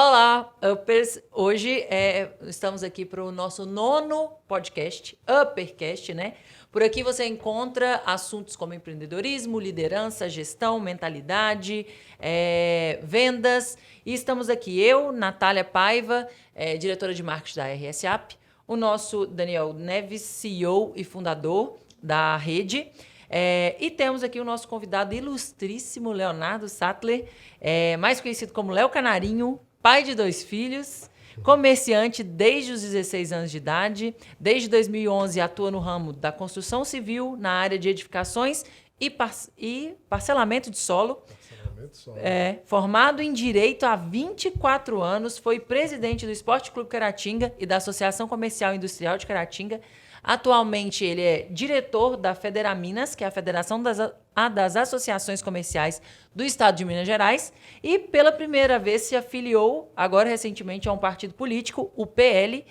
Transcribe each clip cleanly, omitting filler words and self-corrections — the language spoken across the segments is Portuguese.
Olá, Uppers! Hoje estamos aqui para o nosso 9º podcast, Uppercast, né? Por aqui você encontra assuntos como empreendedorismo, liderança, gestão, mentalidade, vendas. E estamos aqui, eu, Natália Paiva, diretora de marketing da RSAP, o nosso Daniel Neves, CEO e fundador da rede. E temos aqui o nosso convidado ilustríssimo, Leonardo Sattler, mais conhecido como Léo Canarinho, pai de 2 filhos, comerciante desde os 16 anos de idade. Desde 2011 atua no ramo da construção civil, na área de edificações e parcelamento de solo. Formado em Direito há 24 anos, foi presidente do Esporte Clube Caratinga e da Associação Comercial e Industrial de Caratinga. Atualmente, ele é diretor da Federaminas, que é a Federação das Associações Comerciais do Estado de Minas Gerais, e pela primeira vez se afiliou, agora recentemente, a um partido político, o PL,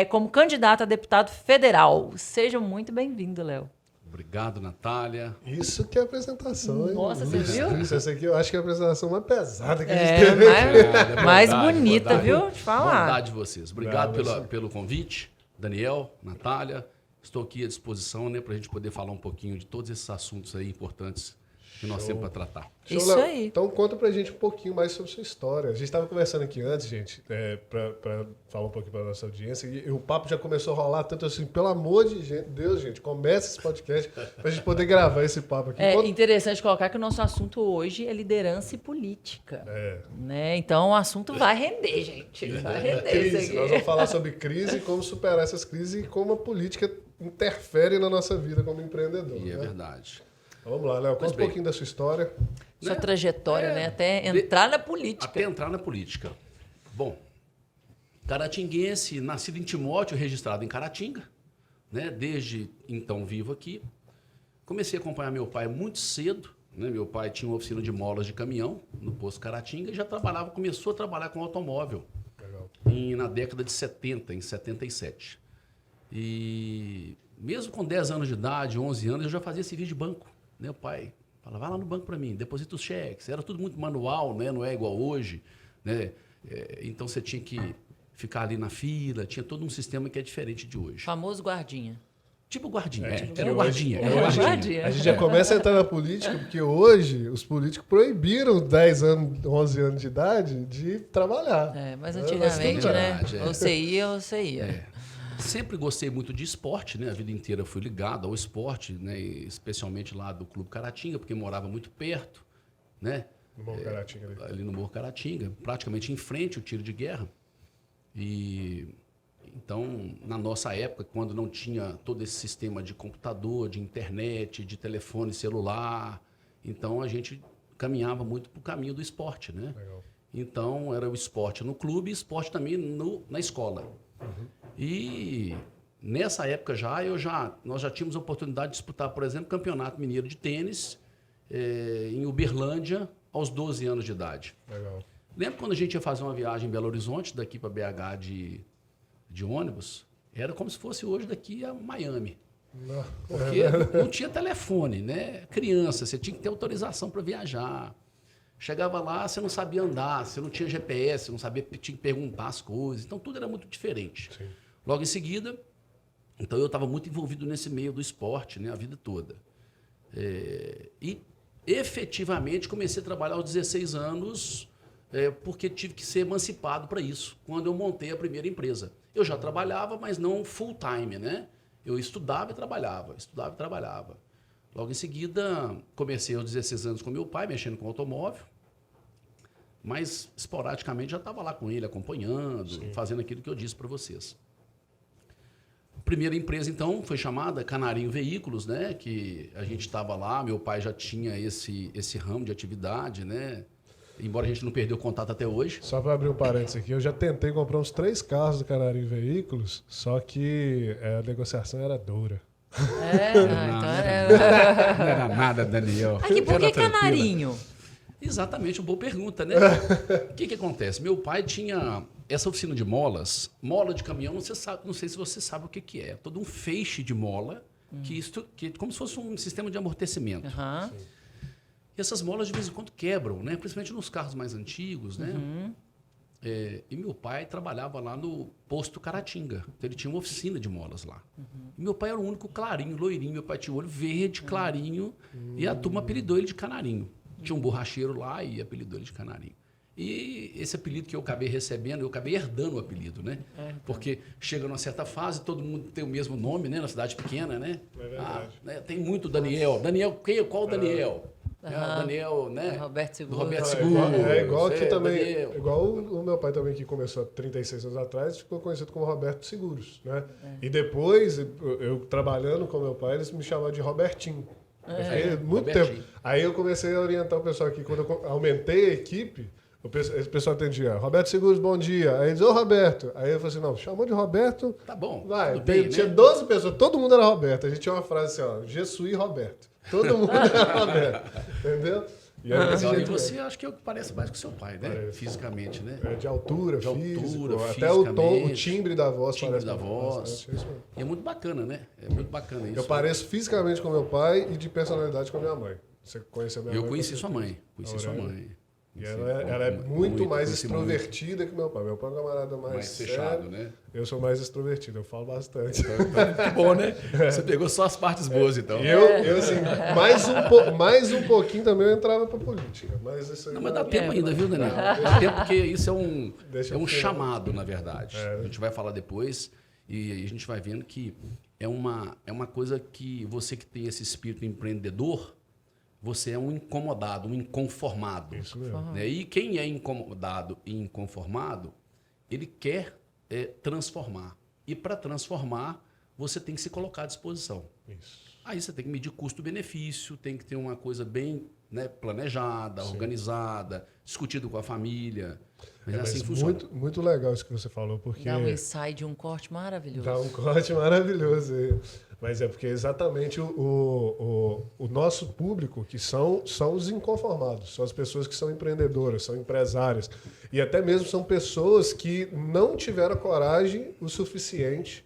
como candidato a deputado federal. Seja muito bem-vindo, Léo. Obrigado, Natália. Isso que é apresentação, hein? Nossa, você viu? Essa aqui eu acho que é a apresentação mais pesada que a gente teve. Mais bonita, viu? Te falar. Bondade de vocês. Obrigado pelo convite. Daniel, Natália, estou aqui à disposição, né, para a gente poder falar um pouquinho de todos esses assuntos aí importantes que nós temos para tratar. Isso aí. Então conta pra gente um pouquinho mais sobre sua história. A gente estava conversando aqui antes, gente, para falar um pouquinho para nossa audiência, e o papo já começou a rolar tanto assim, pelo amor de Deus, gente, comece esse podcast para a gente poder gravar esse papo aqui. Interessante colocar que o nosso assunto hoje é liderança e política. Né? Então o assunto vai render, gente. Vai render crise. isso aqui. Nós vamos falar sobre crise, como superar essas crises e como a política interfere na nossa vida como empreendedor. E é né? verdade. Vamos lá, Léo, conta um pouquinho da sua história. Sua trajetória, né? Até entrar na política. Até entrar na política. Bom, caratinguense, nascido em Timóteo, registrado em Caratinga, né? Desde então vivo aqui. Comecei a acompanhar meu pai muito cedo, né? Meu pai tinha uma oficina de molas de caminhão no posto Caratinga e já começou a trabalhar com automóvel. Legal. Na década de 70, em 77. E mesmo com 10 anos de idade, 11 anos, eu já fazia serviço de banco. Meu pai falava, vai lá no banco para mim, deposita os cheques. Era tudo muito manual, né? Não é igual hoje. Né? Então você tinha que ficar ali na fila, tinha todo um sistema que é diferente de hoje. Famoso guardinha. Tipo guardinha. Tipo guardinha. guardinha. A gente já começa a entrar na política, porque hoje os políticos proibiram 10 anos, 11 anos de idade de trabalhar. Mas antigamente, né? Verdade, Ou você ia. Sempre gostei muito de esporte, né? A vida inteira fui ligado ao esporte, né? Especialmente lá do Clube Caratinga, porque morava muito perto, né? No Morro Caratinga ali. Ali no Morro Caratinga, praticamente em frente ao tiro de guerra. E então, na nossa época, quando não tinha todo esse sistema de computador, de internet, de telefone celular, então a gente caminhava muito para o caminho do esporte, né? Legal. Então, era o esporte no clube e esporte também na escola. E nessa época nós já tínhamos a oportunidade de disputar, por exemplo, Campeonato Mineiro de Tênis em Uberlândia aos 12 anos de idade. Legal. Lembro quando a gente ia fazer uma viagem em Belo Horizonte, daqui para BH de ônibus, era como se fosse hoje daqui a Miami. Não. Porque não tinha telefone, né? Criança, você tinha que ter autorização para viajar. Chegava lá, você não sabia andar, você não tinha GPS, você não sabia, tinha que perguntar as coisas. Então, tudo era muito diferente. Sim. Logo em seguida, então eu estava muito envolvido nesse meio do esporte, né, a vida toda. E, efetivamente, comecei a trabalhar aos 16 anos, porque tive que ser emancipado para isso, quando eu montei a primeira empresa. Eu já trabalhava, mas não full time, né? Eu estudava e trabalhava, estudava e trabalhava. Logo em seguida, comecei aos 16 anos com meu pai, mexendo com automóvel, mas esporadicamente já estava lá com ele, acompanhando, Sim. fazendo aquilo que eu disse para vocês. A primeira empresa, então, foi chamada Canarinho Veículos, né? Que a gente estava lá, meu pai já tinha esse ramo de atividade, né? Embora a gente não perdeu o contato até hoje. Só para abrir um parênteses aqui, eu já tentei comprar uns 3 carros do Canarinho Veículos, só que a negociação era dura. Não era nada, Daniel. Aqui, por que Canarinho? Exatamente, uma boa pergunta, né? O que acontece? Meu pai tinha essa oficina de molas, mola de caminhão, não sei se você sabe o que é. Todo um feixe de mola, que como se fosse um sistema de amortecimento. Uhum. E essas molas de vez em quando quebram, né? Principalmente nos carros mais antigos, né? E meu pai trabalhava lá no posto Caratinga. Então, ele tinha uma oficina de molas lá. E meu pai era o único clarinho, loirinho. Meu pai tinha o olho verde, clarinho. E a turma apelidou ele de Canarinho. Tinha um borracheiro lá e apelidou ele de Canarinho. E esse apelido que eu acabei recebendo, eu acabei herdando o apelido, né? Porque chega numa certa fase, todo mundo tem o mesmo nome, né? Na cidade pequena, né? É verdade. Né? Tem muito Daniel. Daniel, qual Daniel? O Daniel, né? Roberto Seguro. Do Roberto Seguro. Igual aqui também. Daniel. Igual o meu pai também, que começou há 36 anos atrás, ficou conhecido como Roberto Seguros, né? E depois, eu trabalhando com meu pai, eles me chamavam de Robertinho. Eu fiquei muito Robertinho. tempo. Aí eu comecei a orientar o pessoal aqui. Quando eu aumentei a equipe, esse pessoal atendia, Roberto Seguros, bom dia. Aí eles, ô Roberto. Aí eu falei assim, não, chamou de Roberto, Tá bom. vai. Tudo bem, Tinha né? 12 pessoas, todo mundo era Roberto. A gente tinha uma frase assim, ó, Jesuí Roberto. Todo mundo era Roberto. Entendeu? E aí, desse Legal. E jeito você mesmo. acho que parece mais com seu pai, né? Parece. Fisicamente, né? De altura, De altura, físico, até o tom, o fisicamente. timbre da voz Timbre parece da bastante, voz. é isso mesmo. E é muito bacana, né? É muito bacana isso. Eu pareço fisicamente com meu pai e de personalidade com a minha mãe. Você conheceu minha mãe? Eu conheci com sua certeza. mãe. Conheci sua Aurélia. mãe. E ela é muito mais conheci extrovertida que meu pai. Meu pai é um camarada mais sério. fechado, né? Eu sou mais extrovertido, eu falo bastante. Que bom, né? Você pegou só as partes boas, então. E eu assim, mais um pouquinho também eu entrava pra política. Mas isso aí Não, mas dá tempo ainda, viu, Daniel? Não. Dá tempo porque isso Deixa é um eu ver. chamado, na verdade. A gente vai falar depois e a gente vai vendo que é uma coisa que você que tem esse espírito empreendedor, você é um incomodado, um inconformado. Isso mesmo. Né? E quem é incomodado e inconformado, ele quer transformar. E para transformar, você tem que se colocar à disposição. Isso. Aí você tem que medir custo-benefício, tem que ter uma coisa bem, né, planejada, organizada, discutido com a família. Mas é assim que funciona. Muito legal isso que você falou, porque Dá um ensaio de um corte maravilhoso. dá um corte maravilhoso aí. Mas é porque exatamente o nosso público, que são os inconformados, são as pessoas que são empreendedoras, são empresárias, e até mesmo são pessoas que não tiveram coragem o suficiente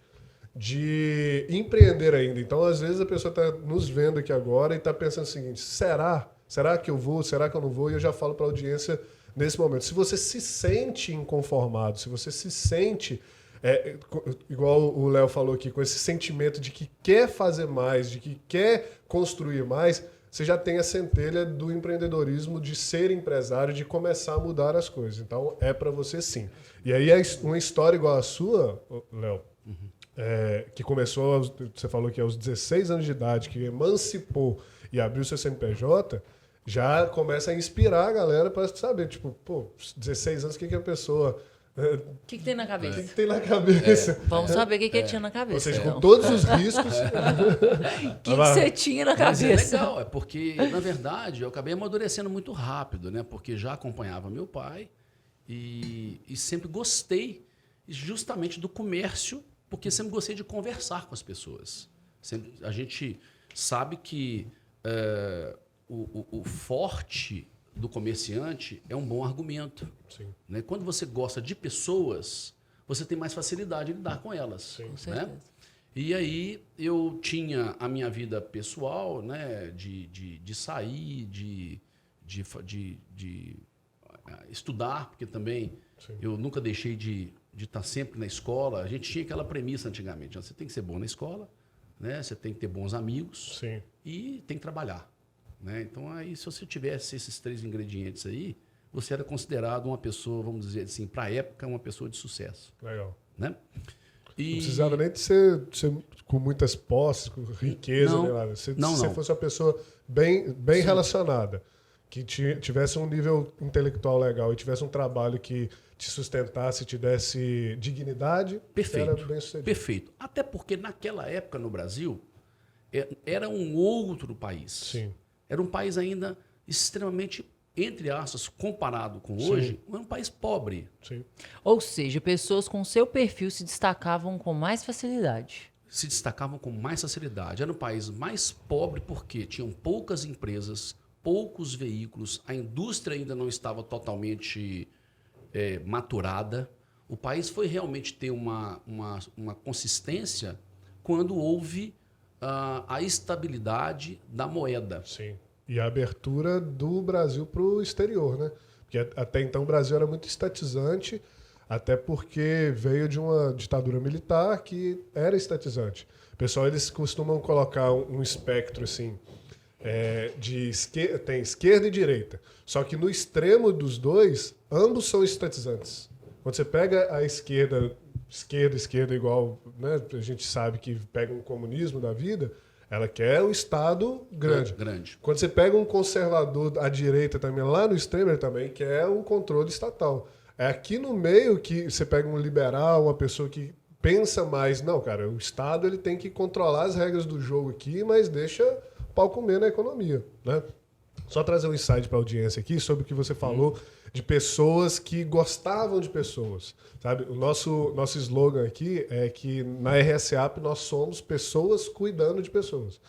de empreender ainda. Então, às vezes, a pessoa está nos vendo aqui agora e está pensando o seguinte, será que eu vou, será que eu não vou? E eu já falo para a audiência nesse momento. Se você se sente inconformado, se você se sente... igual o Léo falou aqui, com esse sentimento de que quer fazer mais, de que quer construir mais, você já tem a centelha do empreendedorismo, de ser empresário, de começar a mudar as coisas. Então, é para você sim. E aí, uma história igual a sua, Léo, que começou, você falou que aos 16 anos de idade, que emancipou e abriu seu CNPJ, já começa a inspirar a galera para saber, tipo, 16 anos, o que a pessoa... O que tem na cabeça? O que tem na cabeça? Vamos saber o que ele tinha na cabeça. Ou seja, então. com todos os riscos. O que você tinha na Mas é cabeça? legal, é porque, na verdade, eu acabei amadurecendo muito rápido, né? Porque já acompanhava meu pai e sempre gostei justamente do comércio, porque sempre gostei de conversar com as pessoas. A gente sabe que o forte do comerciante é um bom argumento. Sim. Né? Quando você gosta de pessoas, você tem mais facilidade em lidar com elas. Sim. Com Né? certeza. E aí eu tinha a minha vida pessoal, né, de sair, de estudar, porque também Sim. eu nunca deixei de estar sempre na escola. A gente tinha aquela premissa antigamente, você tem que ser bom na escola, né, você tem que ter bons amigos Sim. e tem que trabalhar. Né? Então, aí, se você tivesse esses 3 ingredientes aí, você era considerado uma pessoa, vamos dizer assim, para a época, uma pessoa de sucesso. Legal. Né? Não precisava nem de ser com muitas posses, com riqueza, Não. nem nada. Se Não, você não. fosse uma pessoa bem relacionada, que tivesse um nível intelectual legal e tivesse um trabalho que te sustentasse, te desse dignidade, Perfeito. era bem sucedido. Perfeito. Até porque naquela época no Brasil era um outro país. Sim. Era um país ainda extremamente, entre aspas, comparado com hoje, era um país pobre. Sim. Ou seja, pessoas com seu perfil se destacavam com mais facilidade. Se destacavam com mais facilidade. Era um país mais pobre porque tinham poucas empresas, poucos veículos, a indústria ainda não estava totalmente maturada. O país foi realmente ter uma consistência quando houve a estabilidade da moeda. Sim. E a abertura do Brasil para o exterior, né? Porque até então o Brasil era muito estatizante Até porque veio de uma ditadura militar que era estatizante. O pessoal, eles costumam colocar um espectro assim, tem esquerda e direita. Só que no extremo dos dois, ambos são estatizantes. Quando você pega a esquerda igual, né, a gente sabe que pega um comunismo da vida, ela quer um Estado grande. Quando você pega um conservador à direita também, lá no extremo, ele também quer um controle estatal. É aqui no meio que você pega um liberal, uma pessoa que pensa mais, não, cara, o Estado ele tem que controlar as regras do jogo aqui, mas deixa o pau comer na economia, né? Só trazer um insight para a audiência aqui sobre o que você falou de pessoas que gostavam de pessoas, sabe? O nosso slogan aqui é que na RSAP nós somos pessoas cuidando de pessoas.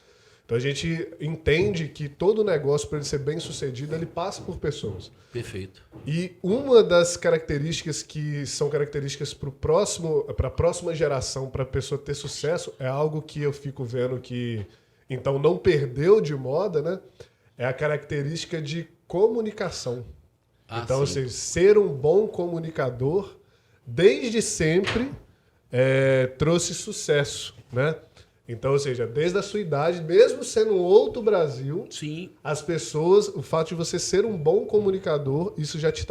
Então a gente entende que todo negócio, para ele ser bem sucedido, ele passa por pessoas. Perfeito. E uma das características que são características para a próxima geração, para a pessoa ter sucesso, é algo que eu fico vendo que então não perdeu de moda, né? É a característica de comunicação. Então, ou seja, ser um bom comunicador, desde sempre, trouxe sucesso, né? Então, ou seja, desde a sua idade, mesmo sendo um outro Brasil, sim, as pessoas, o fato de você ser um bom comunicador, isso já te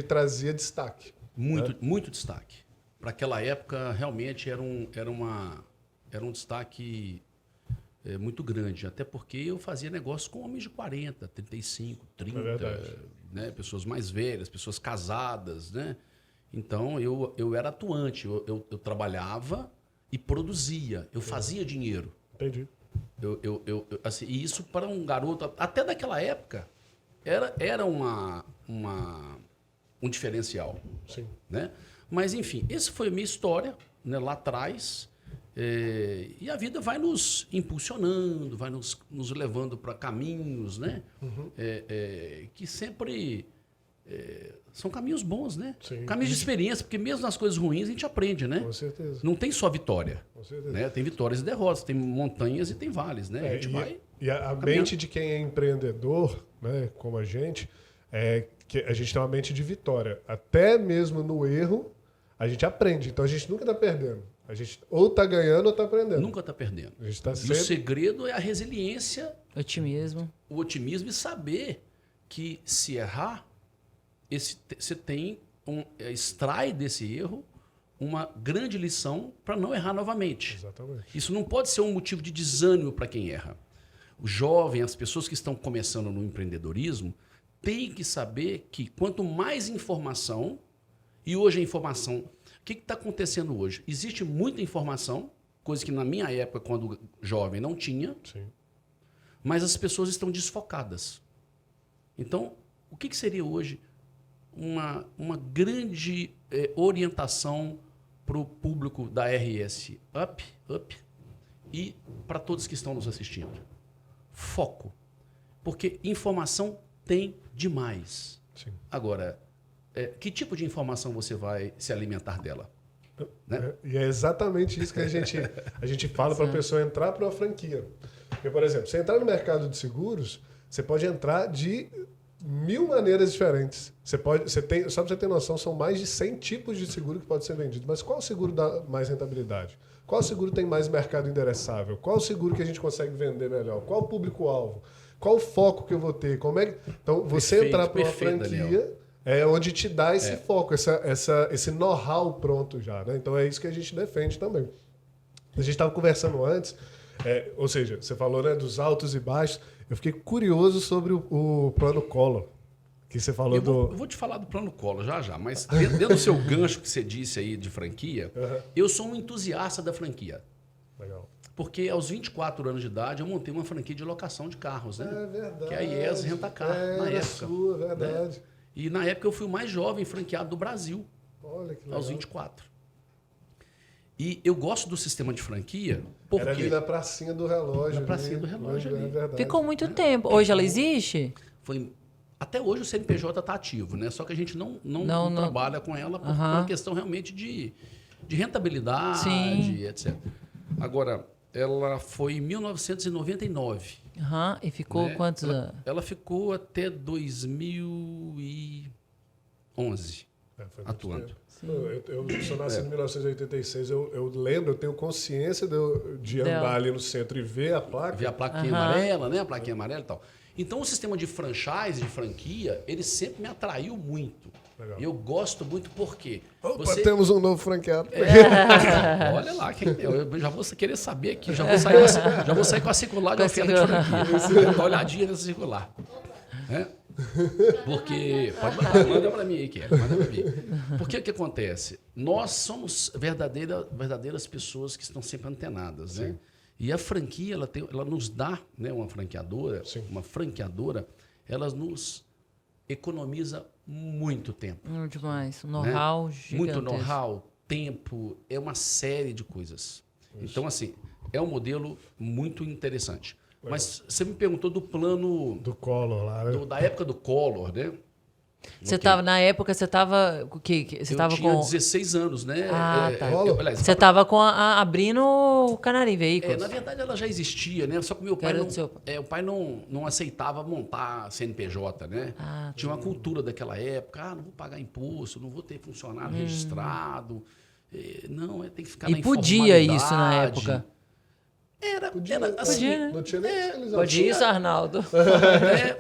trazia destaque. Muito destaque. Para aquela época, realmente era um destaque muito grande, até porque eu fazia negócio com homens de 40, 35, 30, né? Pessoas mais velhas, pessoas casadas, né? Então, eu era atuante, eu trabalhava e produzia, eu fazia dinheiro. Entendi. Assim, e isso para um garoto, até daquela época, era um diferencial. Sim. Né? Mas, enfim, essa foi a minha história, né, lá atrás. E a vida vai nos impulsionando, vai nos levando para caminhos, né? Que sempre são caminhos bons, né? Sim. Caminhos de experiência, porque mesmo nas coisas ruins a gente aprende, né? Com certeza. Não tem só vitória. Com certeza. Né? Tem vitórias e derrotas, tem montanhas e tem vales, né? A gente vai. E a mente de quem é empreendedor, né, como a gente, que a gente tem uma mente de vitória. Até mesmo no erro, a gente aprende. Então a gente nunca está perdendo. A gente ou está ganhando ou está aprendendo. Nunca está perdendo. A gente tá E sempre... o segredo é a resiliência, o otimismo e saber que se errar, você extrai desse erro uma grande lição para não errar novamente. Exatamente. Isso não pode ser um motivo de desânimo para quem erra. O jovem, as pessoas que estão começando no empreendedorismo, têm que saber que quanto mais informação, e hoje a informação... O que está acontecendo hoje? Existe muita informação, coisa que na minha época, quando jovem, não tinha. Sim. Mas as pessoas estão desfocadas. Então, o que seria hoje uma grande orientação para o público da RS Up e para todos que estão nos assistindo? Foco. Porque informação tem demais. Sim. Agora, que tipo de informação você vai se alimentar dela? Né? E é exatamente isso que a gente fala para a pessoa entrar para uma franquia. Porque, por exemplo, você entrar no mercado de seguros, você pode entrar de 1000 maneiras diferentes. Só para você ter noção, são mais de 100 tipos de seguro que pode ser vendido. Mas qual seguro dá mais rentabilidade? Qual seguro tem mais mercado endereçável? Qual seguro que a gente consegue vender melhor? Qual o público-alvo? Qual o foco que eu vou ter? Então, você entrar para uma franquia... Daniel. É onde te dá esse foco, esse know-how pronto já. Né? Então é isso que a gente defende também. A gente estava conversando antes, ou seja, você falou, né, dos altos e baixos. Eu fiquei curioso sobre o plano Collor. Que você falou eu vou te falar do plano Collor já, mas dentro do seu gancho que você disse aí de franquia, eu sou um entusiasta da franquia. Legal. Porque aos 24 anos de idade eu montei uma franquia de locação de carros, né? É verdade. Que é a IES Rentacar, na época. Sua, verdade. Né? E na época eu fui o mais jovem franqueado do Brasil. Olha que legal. Aos 24. E eu gosto do sistema de franquia porque... Era ali na pracinha do relógio. Na pracinha do relógio ali. É verdade. Ficou muito tempo. Hoje ela existe? Até hoje o CNPJ está ativo, né? Só que a gente não trabalha com ela por uma questão realmente de rentabilidade, sim, etc. Agora, ela foi em 1999. E ficou quantos anos? Ela ficou até 2011. Foi muito atuando. tempo. Eu sou nascido em 1986, eu lembro, eu tenho consciência de andar ali no centro e ver a placa. Ver a plaquinha amarela, né? A plaquinha amarela e tal. Então, o sistema de franchise, de franquia, ele sempre me atraiu muito. Legal. Eu gosto muito porque... Opa, temos um novo franqueado. Olha lá, eu já vou querer saber aqui, já vou sair com a circular de oferta de franquia. Dá uma olhadinha nessa circular. Porque... Pode mandar, manda para mim aí, Kelly, manda para mim. Porque o que acontece? Nós somos verdadeiras pessoas que estão sempre antenadas, né? E a franquia, ela nos dá, né, uma franqueadora, ela nos economiza muito tempo. Demais. Know-how gigantesco. Muito know-how, tempo, é uma série de coisas. Isso. Então, assim, é um modelo muito interessante. Mas você me perguntou do plano... Do Collor lá, né? Da época do Collor, né? Você estava, na época, você estava... Eu tinha 16 anos, né? Tá. Você estava abrindo o Canarim Veículos. Na verdade, ela já existia, né? Só que o pai não aceitava montar CNPJ, né? Tinha uma cultura daquela época. Não vou pagar imposto, não vou ter funcionário registrado. Não, tem que ficar na informalidade. E podia isso na época? Era assim, não tinha nem fiscalização. Pode isso, Arnaldo.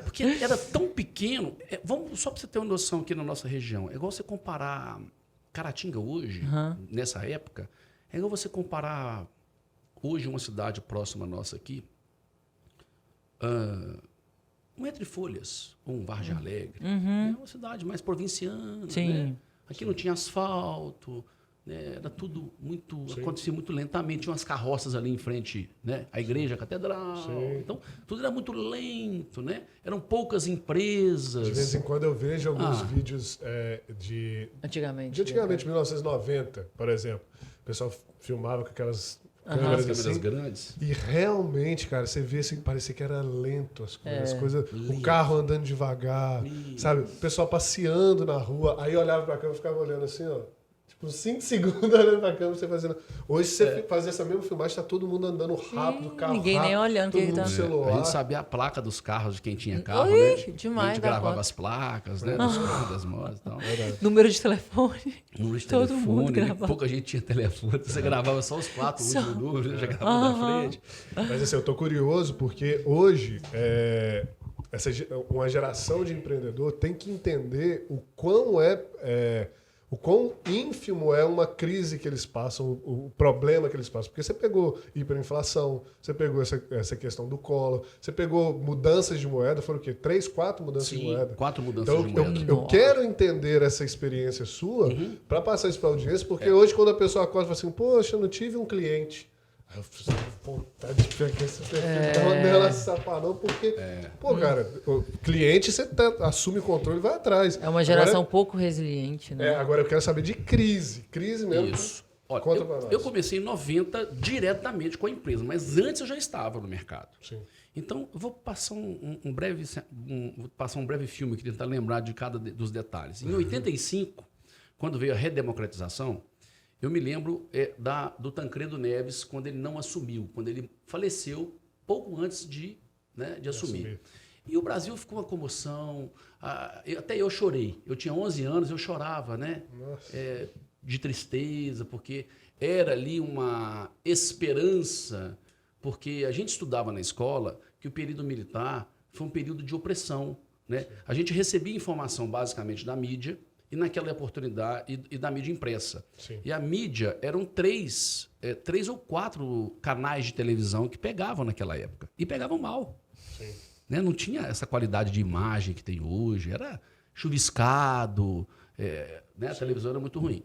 Porque era tão pequeno. Só para você ter uma noção aqui na nossa região, é igual você comparar Caratinga hoje, nessa época, é igual você comparar hoje uma cidade próxima nossa aqui, um Entre Folhas, ou um Vargem Alegre. É uma cidade mais provinciana. Sim. Né? Aqui não tinha asfalto. Era tudo acontecia muito lentamente. Tinha umas carroças ali em frente, né? À igreja, a catedral. Sim. Então, tudo era muito lento, né? Eram poucas empresas. De vez em quando eu vejo alguns vídeos Antigamente. De antigamente, 1990, por exemplo. O pessoal filmava com aquelas câmeras assim, grandes. E realmente, cara, você vê assim, parecia que era lento as coisas. O carro andando devagar, sabe? O pessoal passeando na rua. Aí eu olhava pra câmera e ficava olhando assim, ó. Tipo, 5 segundos olhando pra câmera, você fazendo... Hoje, você fazer essa mesma filmagem, tá todo mundo andando rápido, carro ninguém rápido, nem olhando todo que mundo tá... no celular. A gente sabia a placa dos carros de quem tinha carro, Oi, né? demais, a gente gravava as placas, né? Dos carros, das motos e tal. Número de telefone. Número de todo telefone, mundo né? gravava. Pouca gente tinha telefone. Você gravava só os 4 últimos números, já gravava da frente. Mas assim, eu tô curioso porque hoje... uma geração de empreendedor tem que entender o quão o quão ínfimo é uma crise que eles passam, o problema que eles passam. Porque você pegou hiperinflação, você pegou essa questão do Collor, você pegou mudanças de moeda, foram o quê? 3, 4 mudanças de moeda? 4 mudanças de moeda. Eu quero entender essa experiência sua para passar isso para a audiência, porque hoje quando a pessoa acorda e fala assim, poxa, eu não tive um cliente... Aí eu fiz vontade de pegar esse perfil nela sapanão, porque, cara, o cliente você assume o controle e vai atrás. É uma geração pouco resiliente, né? Agora eu quero saber de crise. Crise mesmo. Isso. Olha, Conta pra nós. Eu comecei em 90 diretamente com a empresa, mas antes eu já estava no mercado. Sim. Então, eu vou passar um breve filme aqui, tentar lembrar de cada dos detalhes. Em 85, quando veio a redemocratização, eu me lembro do Tancredo Neves, quando ele não assumiu, quando ele faleceu pouco antes de assumir. E o Brasil ficou uma comoção, até eu chorei. Eu tinha 11 anos, eu chorava, né? De tristeza, porque era ali uma esperança, porque a gente estudava na escola que o período militar foi um período de opressão, né? A gente recebia informação basicamente da mídia, e naquela oportunidade, e da mídia impressa. Sim. E a mídia eram 3 ou 4 canais de televisão que pegavam naquela época. E pegavam mal. Sim. Né? Não tinha essa qualidade de imagem que tem hoje. Era chuviscado, né? A televisão era muito ruim.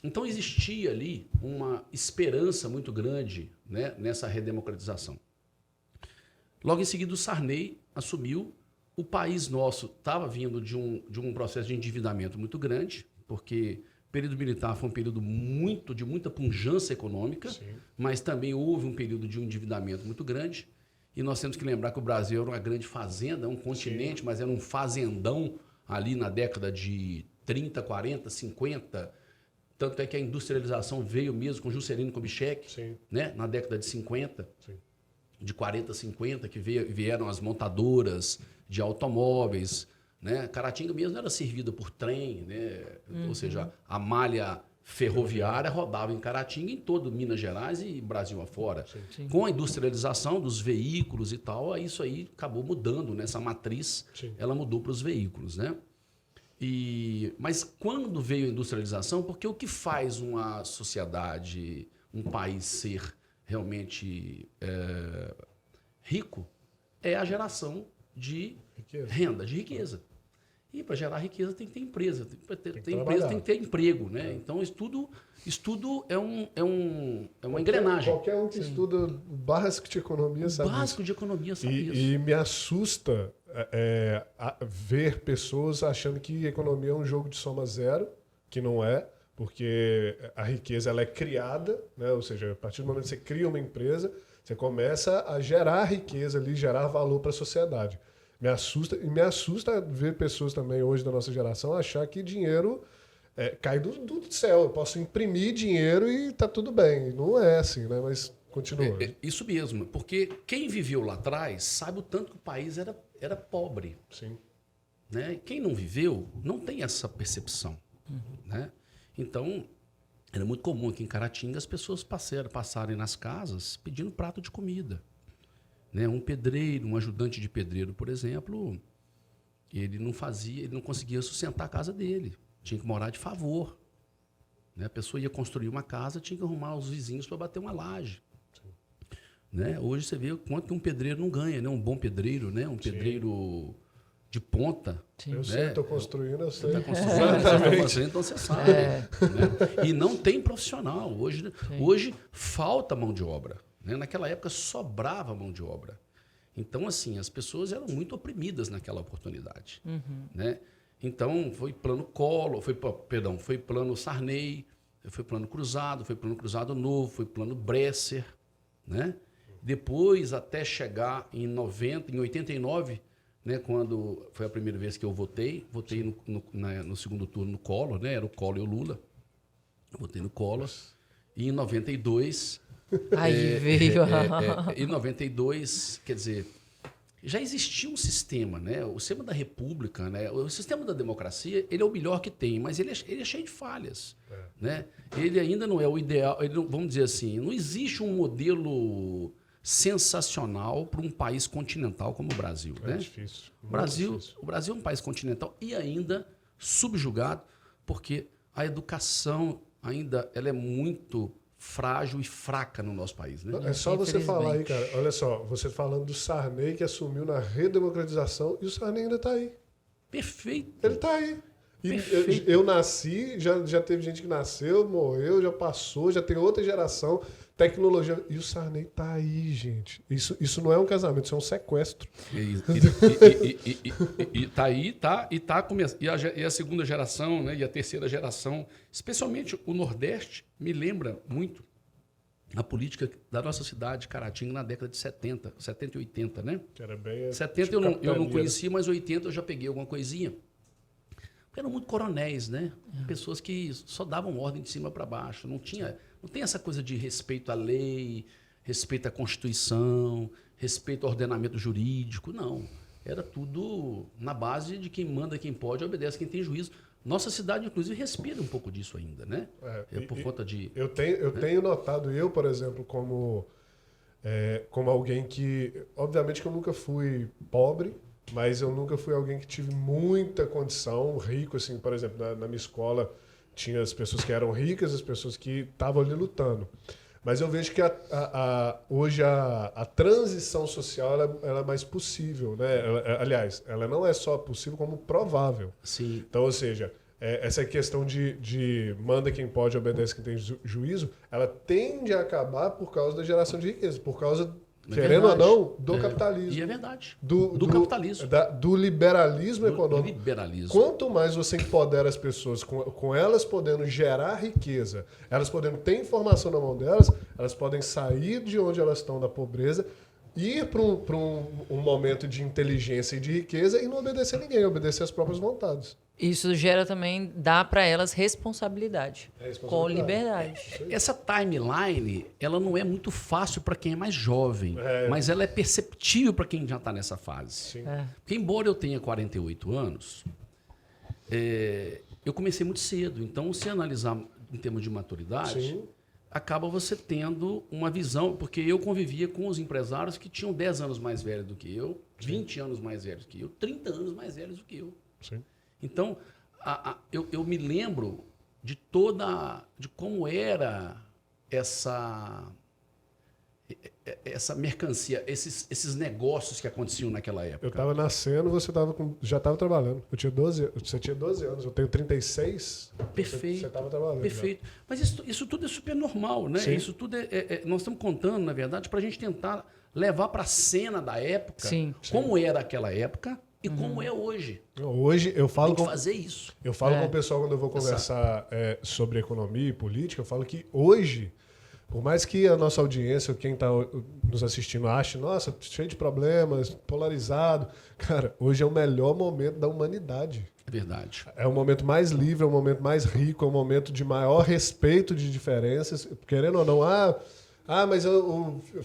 Então existia ali uma esperança muito grande, né, nessa redemocratização. Logo em seguida, o Sarney assumiu. O país nosso estava vindo de um processo de endividamento muito grande, porque o período militar foi um período de muita pujança econômica, mas também houve um período de um endividamento muito grande. E nós temos que lembrar que o Brasil era uma grande fazenda, um continente, mas era um fazendão ali na década de 30, 40, 50. Tanto é que a industrialização veio mesmo com Juscelino Kubitschek, né, na década de 50. Sim. De 40, 50, que vieram as montadoras de automóveis, né? Caratinga mesmo era servida por trem, né? Ou seja, a malha ferroviária rodava em Caratinga, em todo Minas Gerais e Brasil afora. Sim. Com a industrialização dos veículos e tal, isso aí acabou mudando, né? Essa matriz, ela mudou para os veículos, né? Mas quando veio a industrialização, porque o que faz uma sociedade, um país ser realmente rico é a geração de renda, de riqueza. E para gerar riqueza tem que ter empresa, tem empresa tem que ter emprego, né? Então estudo é uma engrenagem. Qualquer um que estuda o básico de economia sabe isso. Básico de economia sabe isso. E me assusta ver pessoas achando que economia é um jogo de soma zero, que não é, porque a riqueza ela é criada, né? Ou seja, a partir do momento que você cria uma empresa, você começa a gerar riqueza ali, gerar valor para a sociedade. Me assusta ver pessoas também hoje da nossa geração achar que dinheiro cai do céu. Eu posso imprimir dinheiro e tá tudo bem. Não é assim, né? Mas continua. Isso mesmo, porque quem viveu lá atrás sabe o tanto que o país era pobre. Sim. Né? Quem não viveu não tem essa percepção. Né? Então, era muito comum aqui em Caratinga as pessoas passarem nas casas pedindo prato de comida. Né? Um pedreiro, um ajudante de pedreiro, por exemplo, ele não conseguia sustentar a casa dele. Tinha que morar de favor. Né? A pessoa ia construir uma casa, tinha que arrumar os vizinhos para bater uma laje. Né? Hoje você vê quanto que um pedreiro não ganha, né? Um bom pedreiro, né? Um pedreiro de ponta. Eu né? sei, estou construindo, eu sei. Você está construindo, então você sabe. Né? E não tem profissional. Hoje falta mão de obra. Né? Naquela época sobrava mão de obra. Então, assim, as pessoas eram muito oprimidas naquela oportunidade. Né? Então, foi plano Collor, foi plano Sarney, foi plano Cruzado Novo, foi plano Bresser. Né? Depois, até chegar em 89, né, quando foi a primeira vez que eu votei no segundo turno no Collor, né? Era o Collor e o Lula. Eu votei no Collor. E em 92... Aí veio. Em 92, quer dizer, já existia um sistema, né? O sistema da república, né? O sistema da democracia, ele é o melhor que tem, mas ele é cheio de falhas. Né? Ele ainda não é o ideal, vamos dizer assim, não existe um modelo sensacional para um país continental como o Brasil. É né? difícil. O Brasil é um país continental e ainda subjugado, porque a educação ainda ela é muito frágil e fraca no nosso país. Né? É só você falar aí, cara. Olha só, você falando do Sarney que assumiu na redemocratização e o Sarney ainda está aí. Perfeito. Ele está aí. E eu nasci, já teve gente que nasceu, morreu, já passou, já tem outra geração, tecnologia. E o Sarney está aí, gente. Isso não é um casamento, isso é um sequestro. E tá aí, tá começando. E a segunda geração, né, e a terceira geração, especialmente o Nordeste, me lembra muito a política da nossa cidade, Caratinga, na década de 70 e 80, né? Que era bem, 70 eu não conhecia, mas 80 eu já peguei alguma coisinha. Porque eram muito coronéis, né? Pessoas que só davam ordem de cima para baixo. Não tem essa coisa de respeito à lei, respeito à Constituição, respeito ao ordenamento jurídico. Não. Era tudo na base de quem manda, quem pode, obedece quem tem juízo. Nossa cidade, inclusive, respira um pouco disso ainda, né? Por conta de... Eu tenho notado, por exemplo, como alguém que... Obviamente que eu nunca fui pobre, mas eu nunca fui alguém que tive muita condição, rico, assim, por exemplo, na minha escola tinha as pessoas que eram ricas, as pessoas que estavam ali lutando. Mas eu vejo que hoje a transição social ela é mais possível, né? Aliás, ela não é só possível, como provável. Sim. Então, ou seja, essa questão de manda quem pode, obedece quem tem juízo, ela tende a acabar por causa da geração de riqueza, por causa... Querendo ou não, do capitalismo. E é verdade. Do capitalismo. Do liberalismo econômico. Liberalismo. Quanto mais você empodera as pessoas, com elas podendo gerar riqueza, elas podendo ter informação na mão delas, elas podem sair de onde elas estão, da pobreza, ir para um momento de inteligência e de riqueza e não obedecer a ninguém, obedecer às próprias vontades. Isso gera também, dá para elas responsabilidade, com liberdade. Essa timeline, ela não é muito fácil para quem é mais jovem, mas ela é perceptível para quem já está nessa fase. Sim. Porque, embora eu tenha 48 anos, eu comecei muito cedo. Então, se analisar em termos de maturidade, Sim. acaba você tendo uma visão, porque eu convivia com os empresários que tinham 10 anos mais velhos do que eu, 20 anos mais velhos do que eu, 30 anos mais velhos do que eu. Sim. Então, eu me lembro de como era essa mercancia, esses negócios que aconteciam naquela época. Eu estava nascendo, você já estava trabalhando. Você tinha 12 anos, eu tenho 36. Perfeito. Você estava trabalhando. Perfeito. Já. Mas isso tudo é super normal, né? Sim. Isso tudo nós estamos contando, na verdade, para a gente tentar levar para a cena da época, Sim. como era aquela época e como é hoje. Hoje eu falo Tem que fazer isso. Eu falo com o pessoal quando eu vou conversar sobre economia e política, eu falo que hoje, por mais que a nossa audiência, quem está nos assistindo, ache, nossa, cheio de problemas, polarizado, cara, hoje é o melhor momento da humanidade. É verdade. É o momento mais livre, é o momento mais rico, é o momento de maior respeito de diferenças, querendo ou não, mas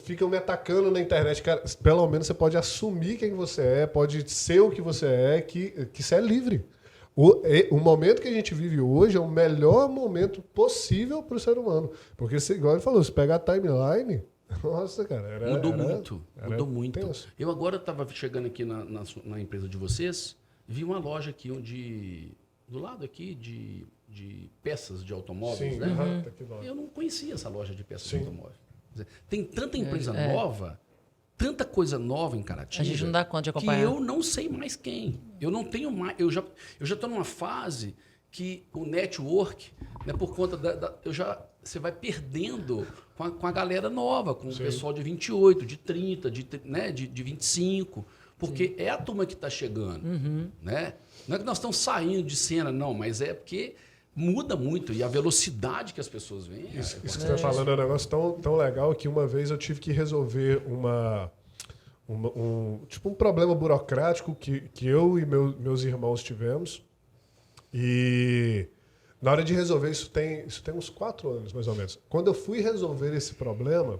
ficam me atacando na internet. Cara, pelo menos você pode assumir quem você é, pode ser o que você é, que você é livre. O momento que a gente vive hoje é o melhor momento possível para o ser humano. Porque, igual ele falou, se pegar a timeline, nossa, cara, Mudou muito. Tenso. Eu agora estava chegando aqui na empresa de vocês, vi uma loja aqui do lado aqui de peças de automóveis, Sim, né? tá aqui do lado. Eu não conhecia essa loja de peças Sim. de automóveis. Quer dizer, tem tanta empresa nova, tanta coisa nova em Caratinga. A gente não dá conta de acompanhar. Que eu não sei mais quem. Eu não tenho mais. Eu já estou numa fase que o network, né, por conta você vai perdendo com a galera nova, com o pessoal de 28, de 30, de 25. Porque é a turma que está chegando. Né? Não é que nós estamos saindo de cena, não, mas é porque muda muito e a velocidade que as pessoas veem. Isso que você está falando é um negócio tão legal que uma vez eu tive que resolver um problema burocrático que eu e meus irmãos tivemos. E na hora de resolver, isso tem uns 4 anos, mais ou menos. Quando eu fui resolver esse problema,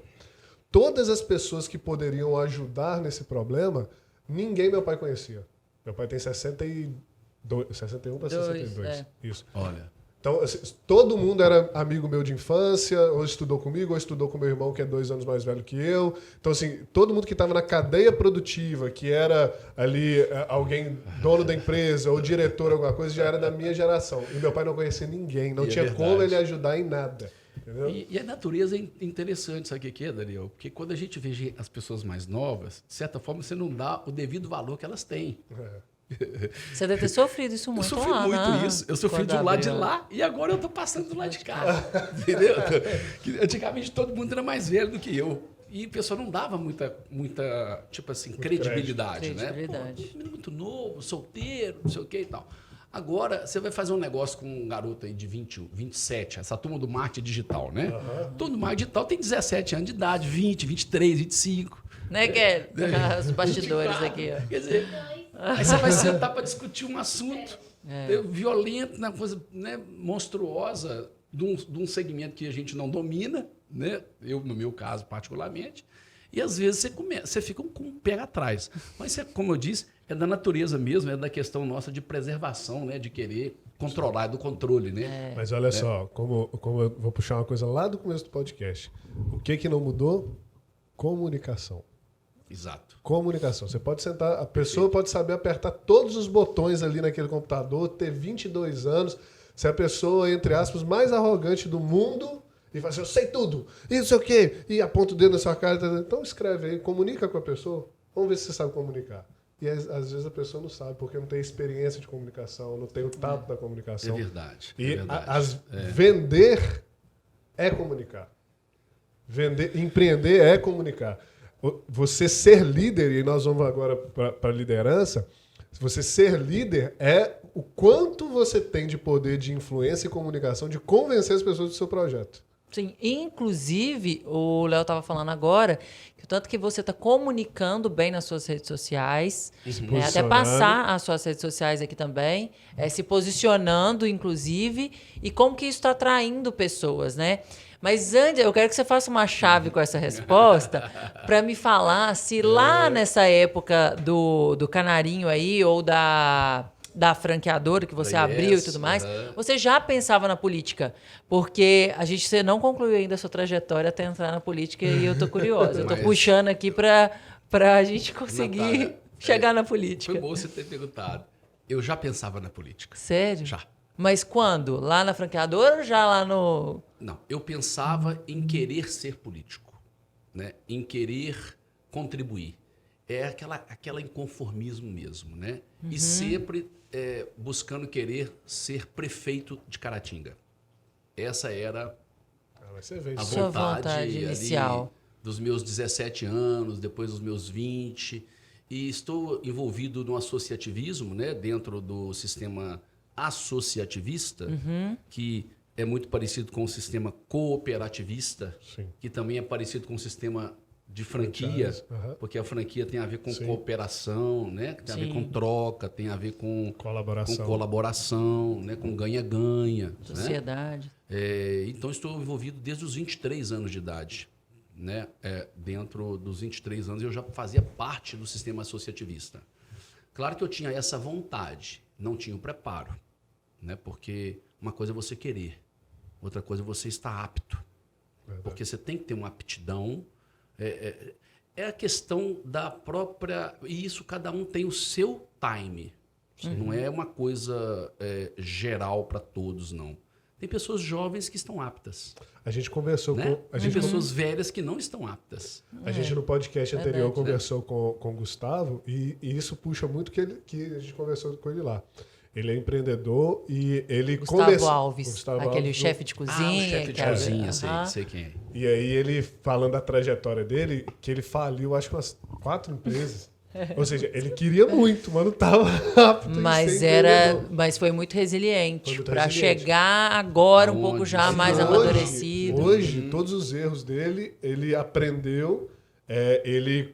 todas as pessoas que poderiam ajudar nesse problema, ninguém meu pai conhecia. Meu pai tem 61 para 62. Isso. Olha. Então, assim, todo mundo era amigo meu de infância, ou estudou comigo, ou estudou com meu irmão, que é 2 anos mais velho que eu. Então, assim, todo mundo que estava na cadeia produtiva, que era ali alguém dono da empresa, ou diretor, alguma coisa, já era da minha geração. E meu pai não conhecia ninguém, não tinha como ele ajudar em nada. Entendeu? E a natureza é interessante, sabe o que é, Daniel? Porque quando a gente vê as pessoas mais novas, de certa forma, você não dá o devido valor que elas têm. Você deve ter sofrido isso muito. Eu sofri muito isso. Eu sofri do lado de lá e agora eu tô passando do lado de cá. Entendeu? Antigamente todo mundo era mais velho do que eu. E o pessoal não dava muita tipo assim, credibilidade, né? Pô, muito novo, solteiro, não sei o que e tal. Agora, você vai fazer um negócio com um garoto aí de 20, 27, essa turma do marketing digital, né? Todo mundo marketing digital tem 17 anos de idade, 20, 23, 25. Né, Kelly? Os bastidores aqui, ó. Quer dizer, aí você vai sentar para discutir um assunto violento, uma coisa, né, monstruosa de um segmento que a gente não domina, né? Eu, no meu caso, particularmente. E às vezes você fica com um pé atrás. Mas, como eu disse, é da natureza mesmo, é da questão nossa de preservação, né? De querer controlar, do controle, né? Mas olha só, como eu vou puxar uma coisa lá do começo do podcast. O que não mudou? Comunicação. Exato. Comunicação. Você pode sentar, a pessoa pode saber apertar todos os botões ali naquele computador, ter 22 anos, ser a pessoa, entre aspas, mais arrogante do mundo e falar assim, eu sei tudo, e não sei o quê, e aponta o dedo na sua cara. Então escreve aí, comunica com a pessoa, vamos ver se você sabe comunicar. E às vezes a pessoa não sabe, porque não tem experiência de comunicação, não tem o tato da comunicação. É verdade. E vender é comunicar. Empreender é comunicar. Você ser líder, e nós vamos agora para a liderança, você ser líder é o quanto você tem de poder de influência e comunicação de convencer as pessoas do seu projeto. Sim, inclusive, o Léo estava falando agora, que o tanto que você está comunicando bem nas suas redes sociais, até passar as suas redes sociais aqui também, se posicionando, inclusive, e como que isso está atraindo pessoas, né? Mas, Andy, eu quero que você faça uma chave com essa resposta para me falar se lá nessa época do Canarinho aí, ou da franqueadora que você abriu e tudo mais, você já pensava na política? Porque você não concluiu ainda a sua trajetória até entrar na política e eu tô curiosa. Eu tô puxando aqui para a gente conseguir Natália, chegar na política. Foi bom você ter perguntado. Eu já pensava na política. Sério? Já. Mas quando? Lá na franqueadora ou já lá no... Não, eu pensava em querer ser político, né? Em querer contribuir. É aquela inconformismo mesmo, né? E sempre buscando querer ser prefeito de Caratinga. Essa era a vontade inicial. Dos meus 17 anos, depois dos meus 20. E estou envolvido no associativismo, né? Dentro do sistema associativista, que é muito parecido com o sistema cooperativista, que também é parecido com o sistema de franquia, porque a franquia tem a ver com cooperação, né? Tem a ver com troca, tem a ver com colaboração, né? Com ganha-ganha. Sociedade. Né? Então, estou envolvido desde os 23 anos de idade. Né? Dentro dos 23 anos, eu já fazia parte do sistema associativista. Claro que eu tinha essa vontade, não tinha o preparo. Né? Porque uma coisa é você querer, outra coisa é você estar apto. Porque você tem que ter uma aptidão. É a questão da própria... E isso cada um tem o seu time. Não é uma coisa geral para todos, não. Tem pessoas jovens que estão aptas. A gente conversou né? com... Tem pessoas velhas que não estão aptas. A gente no podcast anterior conversou com o Gustavo e isso puxa muito que a gente conversou com ele lá. Ele é empreendedor e ele Gustavo Alves, aquele chefe de cozinha. O chefe de cozinha, sei quem é. E aí ele, falando da trajetória dele, que ele faliu, acho que umas 4 empresas. Ou seja, ele queria muito, mas não estava apto. Mas foi muito resiliente para chegar agora um pouco já mais amadurecido. Hoje, todos os erros dele, ele aprendeu, ele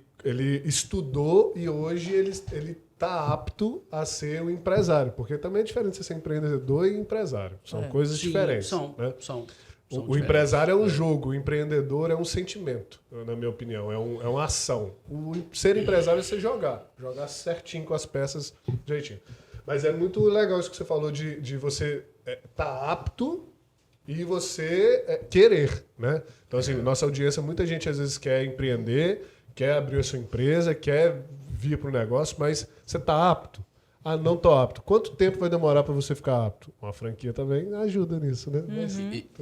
estudou e hoje ele está apto a ser um empresário. Porque também é diferente você ser empreendedor e empresário. São coisas diferentes. São. O empresário é um jogo, o empreendedor é um sentimento, na minha opinião, é uma ação. Ser empresário é você jogar certinho com as peças, direitinho. Mas é muito legal isso que você falou de você estar apto e você querer, né? Então, assim, nossa audiência, muita gente às vezes quer empreender, quer abrir a sua empresa, quer vir para o negócio, mas você está apto? Ah, não estou apto. Quanto tempo vai demorar para você ficar apto? Uma franquia também ajuda nisso, né?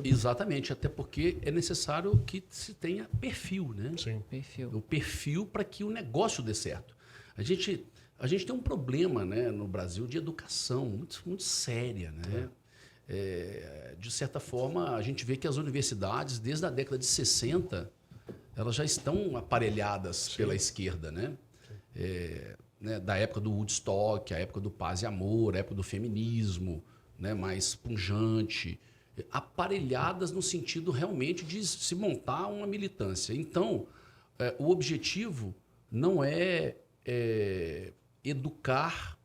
Exatamente, até porque é necessário que se tenha perfil, né? Sim. O perfil para que o negócio dê certo. A gente tem um problema, né, no Brasil de educação muito, muito séria, né? De certa forma, a gente vê que as universidades, desde a década de 60, elas já estão aparelhadas pela esquerda, né? Né, da época do Woodstock, a época do Paz e Amor, a época do feminismo, né, mais punjante, aparelhadas no sentido realmente de se montar uma militância. Então, o objetivo não é educar,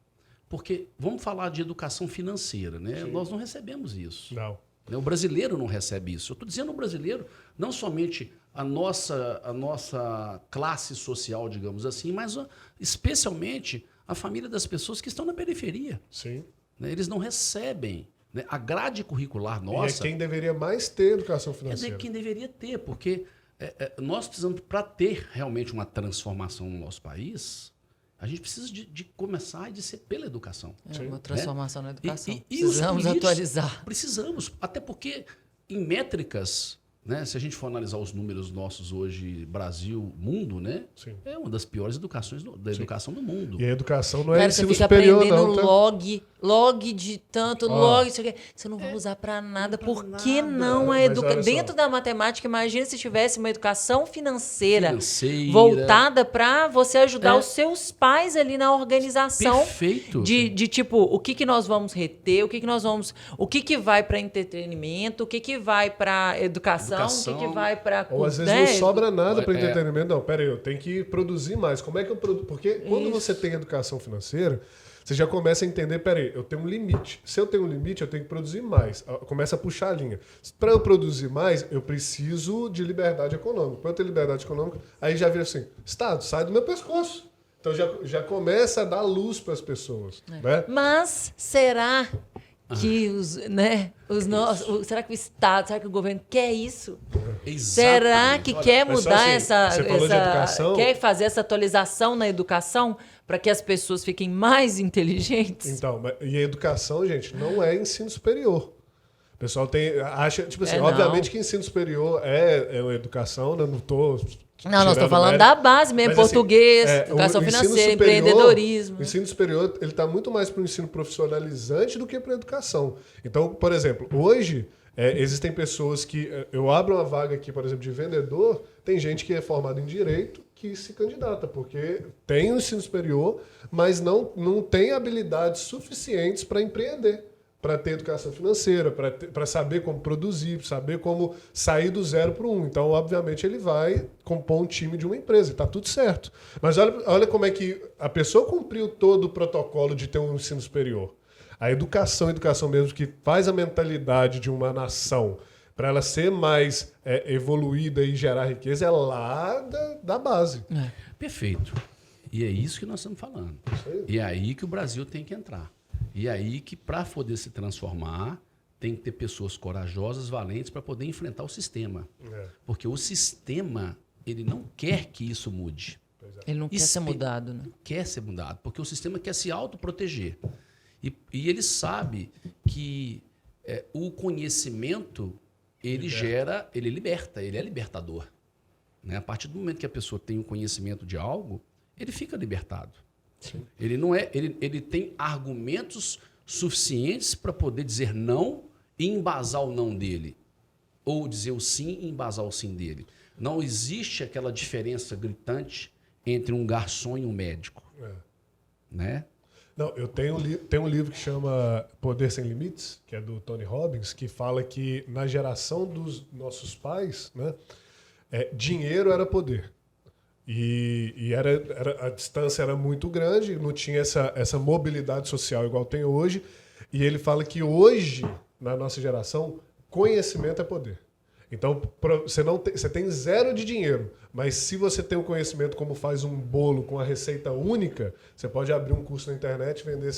porque vamos falar de educação financeira, né? Nós não recebemos isso. Não. O brasileiro não recebe isso. Eu estou dizendo o brasileiro, não somente a nossa classe social, digamos assim, mas especialmente a família das pessoas que estão na periferia. Sim. Né? Eles não recebem. Né? A grade curricular nossa... E é quem deveria mais ter educação financeira. É quem deveria ter, porque nós precisamos, para ter realmente uma transformação no nosso país, a gente precisa de começar e de ser pela educação. Uma transformação na educação. E precisamos atualizar. Precisamos, até porque em métricas... Né? Se a gente for analisar os números nossos hoje, Brasil, mundo, né? Sim. É uma das piores educações educação do mundo. E a educação não é ensino você fica superior, aprendendo não. log de tanto, log, isso aqui. Você não vai usar para nada. Por que não a educação? Dentro da matemática, imagina se tivesse uma educação financeira. Voltada para você ajudar os seus pais ali na organização. Perfeito. De tipo, o que nós vamos reter, o que vai para entretenimento, o que vai para educação o que vai para... Ou às vezes não sobra nada para entretenimento. Não, peraí, eu tenho que produzir mais. Como é que eu produzo? Porque quando você tem educação financeira, você já começa a entender, peraí, eu tenho um limite. Se eu tenho um limite, eu tenho que produzir mais. Começa a puxar a linha. Para eu produzir mais, eu preciso de liberdade econômica. Para eu ter liberdade econômica, aí já vira assim, Estado, sai do meu pescoço. Então já começa a dar luz para as pessoas. Né? Mas será que será que o Estado, será que o governo quer isso? Exatamente. Será que quer mudar assim, você falou de educação, quer fazer essa atualização na educação para que as pessoas fiquem mais inteligentes? Então, e a educação, gente, não é ensino superior. O pessoal acha, tipo assim, não. obviamente que ensino superior é uma educação, né? Não estou... Não, nós estamos falando da base mesmo, mas, português, assim, educação financeira, superior, empreendedorismo. O ensino superior ele está muito mais para o ensino profissionalizante do que para a educação. Então, por exemplo, hoje existem pessoas que... Eu abro uma vaga aqui, por exemplo, de vendedor, tem gente que é formada em Direito que se candidata, porque tem o ensino superior, mas não tem habilidades suficientes para empreender, para ter educação financeira, para saber como produzir, saber como sair do 0 para o 1. Então, obviamente, ele vai compor um time de uma empresa, está tudo certo. Mas olha como é que a pessoa cumpriu todo o protocolo de ter um ensino superior. A educação mesmo, que faz a mentalidade de uma nação para ela ser mais evoluída e gerar riqueza, é lá da base. Perfeito. E é isso que nós estamos falando. E é aí que o Brasil tem que entrar. E é aí que, para poder se transformar, tem que ter pessoas corajosas, valentes, para poder enfrentar o sistema. Porque o sistema, ele não quer que isso mude. Ele não quer ser mudado, né? Não quer ser mudado, porque o sistema quer se autoproteger. E ele sabe que o conhecimento, ele liberta, ele é libertador. Né? A partir do momento que a pessoa tem o conhecimento de algo, ele fica libertado. Sim. Ele tem argumentos suficientes para poder dizer não e embasar o não dele. Ou dizer o sim e embasar o sim dele. Não existe aquela diferença gritante entre um garçom e um médico. Né? Não, eu tenho um livro que chama Poder Sem Limites, que é do Tony Robbins, que fala que na geração dos nossos pais, né, dinheiro era poder. E a distância era muito grande, não tinha essa mobilidade social igual tem hoje. E ele fala que hoje, na nossa geração, conhecimento é poder. Então, você tem 0 de dinheiro, mas se você tem um conhecimento como faz um bolo com a receita única, você pode abrir um curso na internet, vender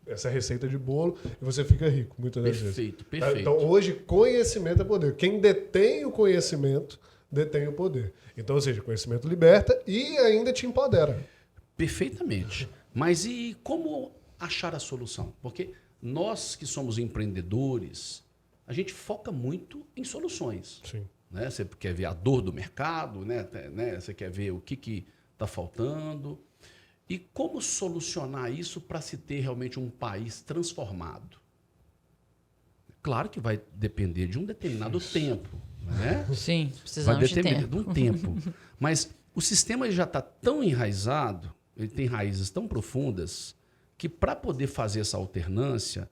essa receita de bolo e você fica rico, muitas das vezes. Perfeito. Então, hoje, conhecimento é poder. Quem detém o conhecimento, detém o poder. Então, ou seja, conhecimento liberta e ainda te empodera. Perfeitamente. Mas e como achar a solução? Porque nós que somos empreendedores, a gente foca muito em soluções. Sim. Né? Você quer ver a dor do mercado, né? Você quer ver o que está faltando. E como solucionar isso para se ter realmente um país transformado? Claro que vai depender de um determinado tempo. Né? Sim, precisamos de tempo. De um tempo. Mas o sistema já está tão enraizado, ele tem raízes tão profundas, que para poder fazer essa alternância,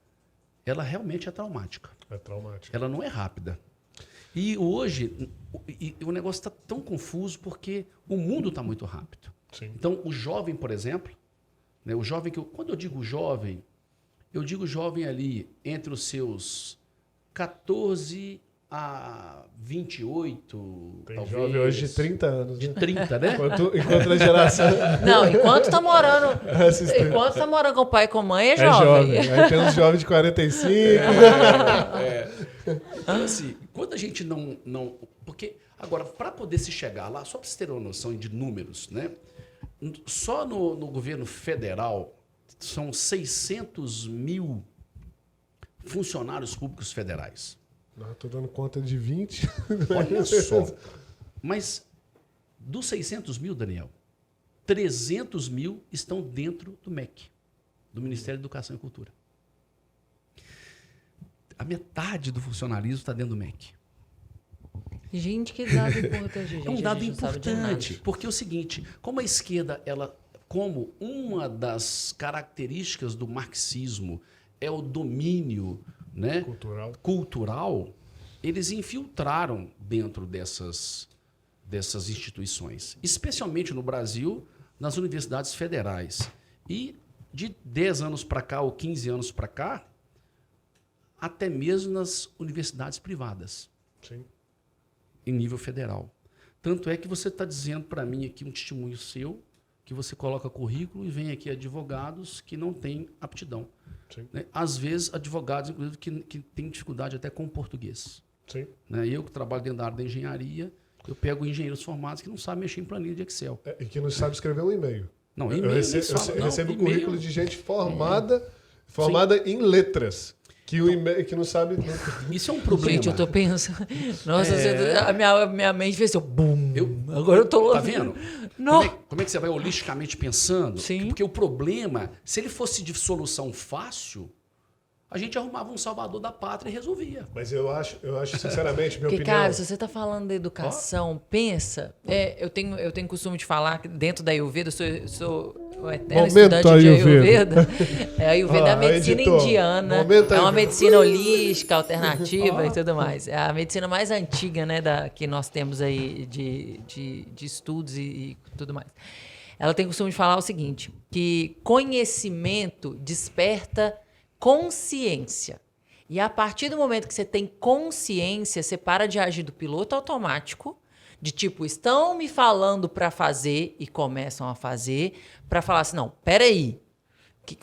ela realmente é traumática. É traumática. Ela não é rápida. E hoje, o negócio está tão confuso porque o mundo está muito rápido. Sim. Então, o jovem, por exemplo, né, o jovem quando eu digo jovem ali entre os seus 14 a 28, tem talvez. Jovem hoje de 30 anos. Né? De 30, né? Enquanto a geração... Não, enquanto tá morando com o pai e com a mãe, é jovem. Aí tem uns jovens de 45. Então, assim, quando a gente não... Porque, agora, para poder se chegar lá, só para vocês terem uma noção de números, né? Só no governo federal são 600 mil funcionários públicos federais. Estou dando conta de 20. Olha só. Mas dos 600 mil, Daniel, 300 mil estão dentro do MEC, do Ministério da Educação e Cultura. A metade do funcionalismo está dentro do MEC. Gente, que dado importante, gente. É um dado importante, porque é o seguinte, como a esquerda, como uma das características do marxismo é o domínio, né, cultural, eles infiltraram dentro dessas instituições, especialmente no Brasil, nas universidades federais. E de 10 anos para cá, ou 15 anos para cá, até mesmo nas universidades privadas, Sim. em nível federal. Tanto é que você está dizendo para mim aqui um testemunho seu, que você coloca currículo e vem aqui advogados que não têm aptidão. Sim. Né? Às vezes, advogados, inclusive, que têm dificuldade até com o português. Sim. Né? Eu que trabalho dentro da área da engenharia, eu pego engenheiros formados que não sabem mexer em planilha de Excel. E que não sabe escrever um e-mail. Não, Eu e-mail recebo e-mail. currículo de gente formada em letras. Que, o e-mail, que não sabe. Isso é um problema. Gente, eu tô pensando. Nossa, a minha mente fez assim, bum. Agora eu tô. Tá vendo? Não. Como é que você vai holisticamente pensando? Sim. Porque o problema, se ele fosse de solução fácil, a gente arrumava um salvador da pátria e resolvia. Mas eu acho sinceramente, minha Porque, opinião. cara, se você tá falando da educação, pensa. Eu tenho costume de falar que dentro da Ayurveda, eu sou o eterno Momento estudante de Ayurveda. Ayurveda. A Ayurveda é a medicina editor, indiana. momento É uma Ayurveda. medicina holística, alternativa e tudo mais. É a medicina mais antiga, né, que nós temos aí de estudos e tudo mais. Ela tem costume de falar o seguinte, que conhecimento desperta consciência. E a partir do momento que você tem consciência, você para de agir do piloto automático, de tipo, estão me falando para fazer e começam a fazer, para falar assim, não, peraí,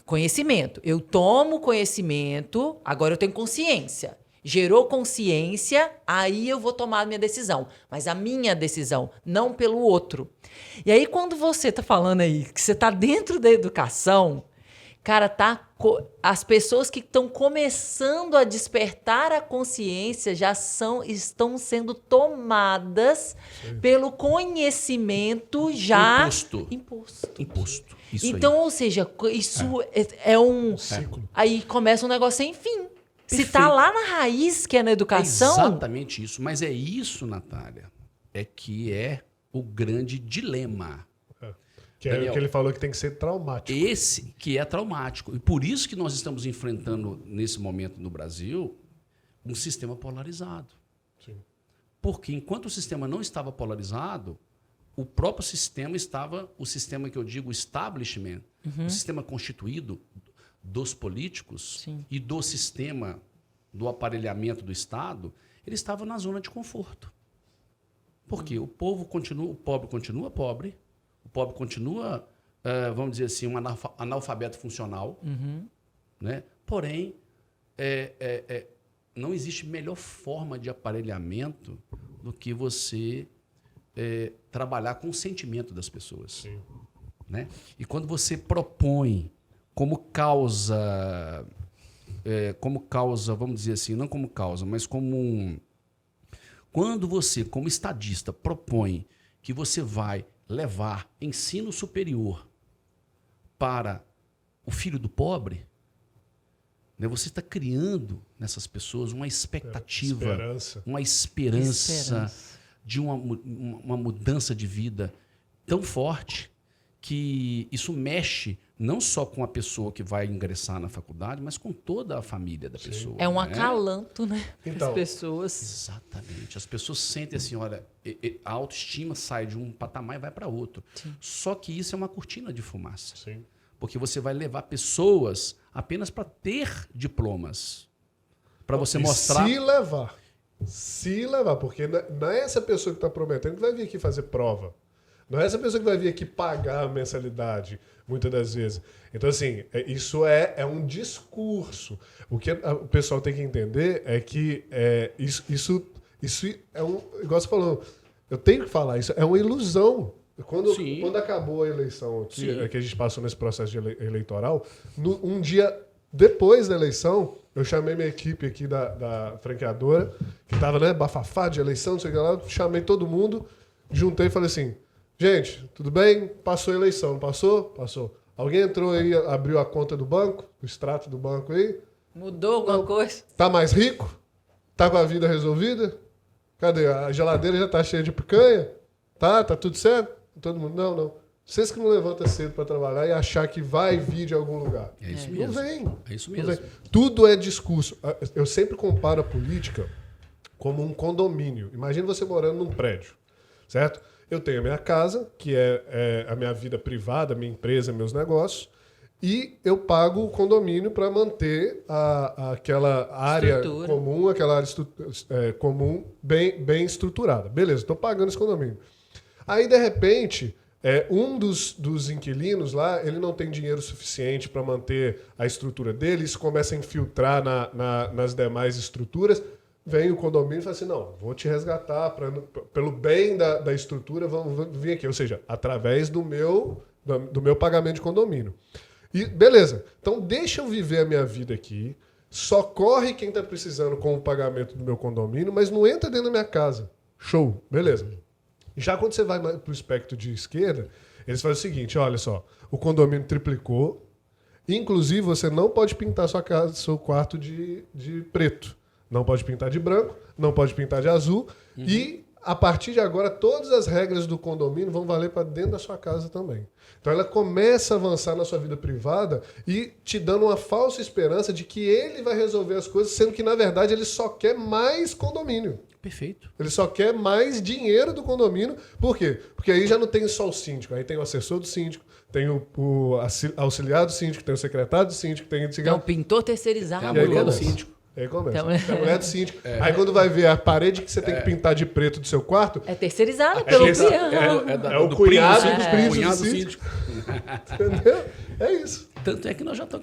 conhecimento. Eu tomo conhecimento, agora eu tenho consciência. Gerou consciência, aí eu vou tomar a minha decisão. Mas a minha decisão, não pelo outro. E aí, quando você tá falando aí que você tá dentro da educação, cara, as pessoas que estão começando a despertar a consciência já estão sendo tomadas pelo conhecimento já Imposto. Isso então, aí. ou seja, isso é um ciclo. Aí começa um negócio sem fim. Se Perfeito. tá lá na raiz, que é na É educação, exatamente isso. Mas é isso, Natália, que é o grande dilema. Que é Daniel, o que ele falou que tem que ser traumático. Esse que é traumático. E por isso que nós estamos enfrentando, nesse momento no Brasil, um sistema polarizado. Sim. Porque enquanto o sistema não estava polarizado, o próprio sistema estava, o sistema que eu digo, establishment, o sistema constituído dos políticos Sim. e do sistema do aparelhamento do Estado, ele estava na zona de conforto. Porque o pobre continua pobre, o pobre continua, vamos dizer assim, um analfabeto funcional, né? Porém, não existe melhor forma de aparelhamento do que você trabalhar com o sentimento das pessoas. Sim. Né? E quando você propõe como causa, vamos dizer assim, não como causa, mas quando você, como estadista, propõe que você vai levar ensino superior para o filho do pobre, né, você está criando nessas pessoas uma expectativa, uma esperança de uma mudança de vida tão forte que isso mexe não só com a pessoa que vai ingressar na faculdade, mas com toda a família da pessoa. é um né? acalanto, né? Então, as pessoas. Exatamente. As pessoas sentem assim, olha, a autoestima sai de um patamar e vai para outro. Sim. Só que isso é uma cortina de fumaça. sim. Porque você vai levar pessoas apenas para ter diplomas. Para você mostrar... Se levar, porque não é essa pessoa que está prometendo que vai vir aqui fazer prova. Não é essa pessoa que vai vir aqui pagar a mensalidade, muitas das vezes. Então, assim, isso é um discurso. O que o pessoal tem que entender é que isso é um... Igual você falou, eu tenho que falar, isso é uma ilusão. Quando acabou a eleição aqui, que a gente passou nesse processo de eleitoral, um dia depois da eleição, eu chamei minha equipe aqui da franqueadora, que estava, né, bafafá de eleição, não sei o que lá, chamei todo mundo, juntei e falei assim, gente, tudo bem? Passou a eleição, não passou? Passou. Alguém entrou aí, abriu a conta do banco, o extrato do banco aí? Mudou alguma coisa? Tá mais rico? Tá com a vida resolvida? Cadê? A geladeira já tá cheia de picanha? Tá tudo certo? Todo mundo, não. Vocês que não levantam cedo para trabalhar e achar que vai vir de algum lugar. É isso mesmo. Não vem. É isso Não mesmo. vem. Tudo é discurso. Eu sempre comparo a política como um condomínio. Imagina você morando num prédio, certo? Eu tenho a minha casa, que é a minha vida privada, a minha empresa, meus negócios, e eu pago o condomínio para manter aquela área comum, aquela área comum bem estruturada. Beleza, estou pagando esse condomínio. Aí, de repente, um dos inquilinos lá, ele não tem dinheiro suficiente para manter a estrutura dele, isso começa a infiltrar nas demais estruturas. Vem o condomínio e fala assim, não, vou te resgatar pelo bem da estrutura, vamos vir aqui. Ou seja, através do meu pagamento de condomínio. E beleza, então deixa eu viver a minha vida aqui, socorre quem está precisando com o pagamento do meu condomínio, mas não entra dentro da minha casa. Show, beleza. Já quando você vai para o espectro de esquerda, eles fazem o seguinte, olha só, o condomínio triplicou, inclusive você não pode pintar sua casa, seu quarto de preto. Não pode pintar de branco, não pode pintar de azul. E, a partir de agora, todas as regras do condomínio vão valer para dentro da sua casa também. Então, ela começa a avançar na sua vida privada e te dando uma falsa esperança de que ele vai resolver as coisas, sendo que, na verdade, ele só quer mais condomínio. Perfeito. Ele só quer mais dinheiro do condomínio. Por quê? Porque aí já não tem só o síndico. Aí tem o assessor do síndico, tem o auxiliar do síndico, tem o secretário do síndico, tem o pintor terceirizado. Tem a mulher do síndico. Aí começa. Então, a mulher do síndico. Aí quando vai ver a parede que você tem que pintar de preto do seu quarto... É terceirizada pelo cunhado. É o cunhado do síndico. Entendeu? É isso. Tanto é que nós já estão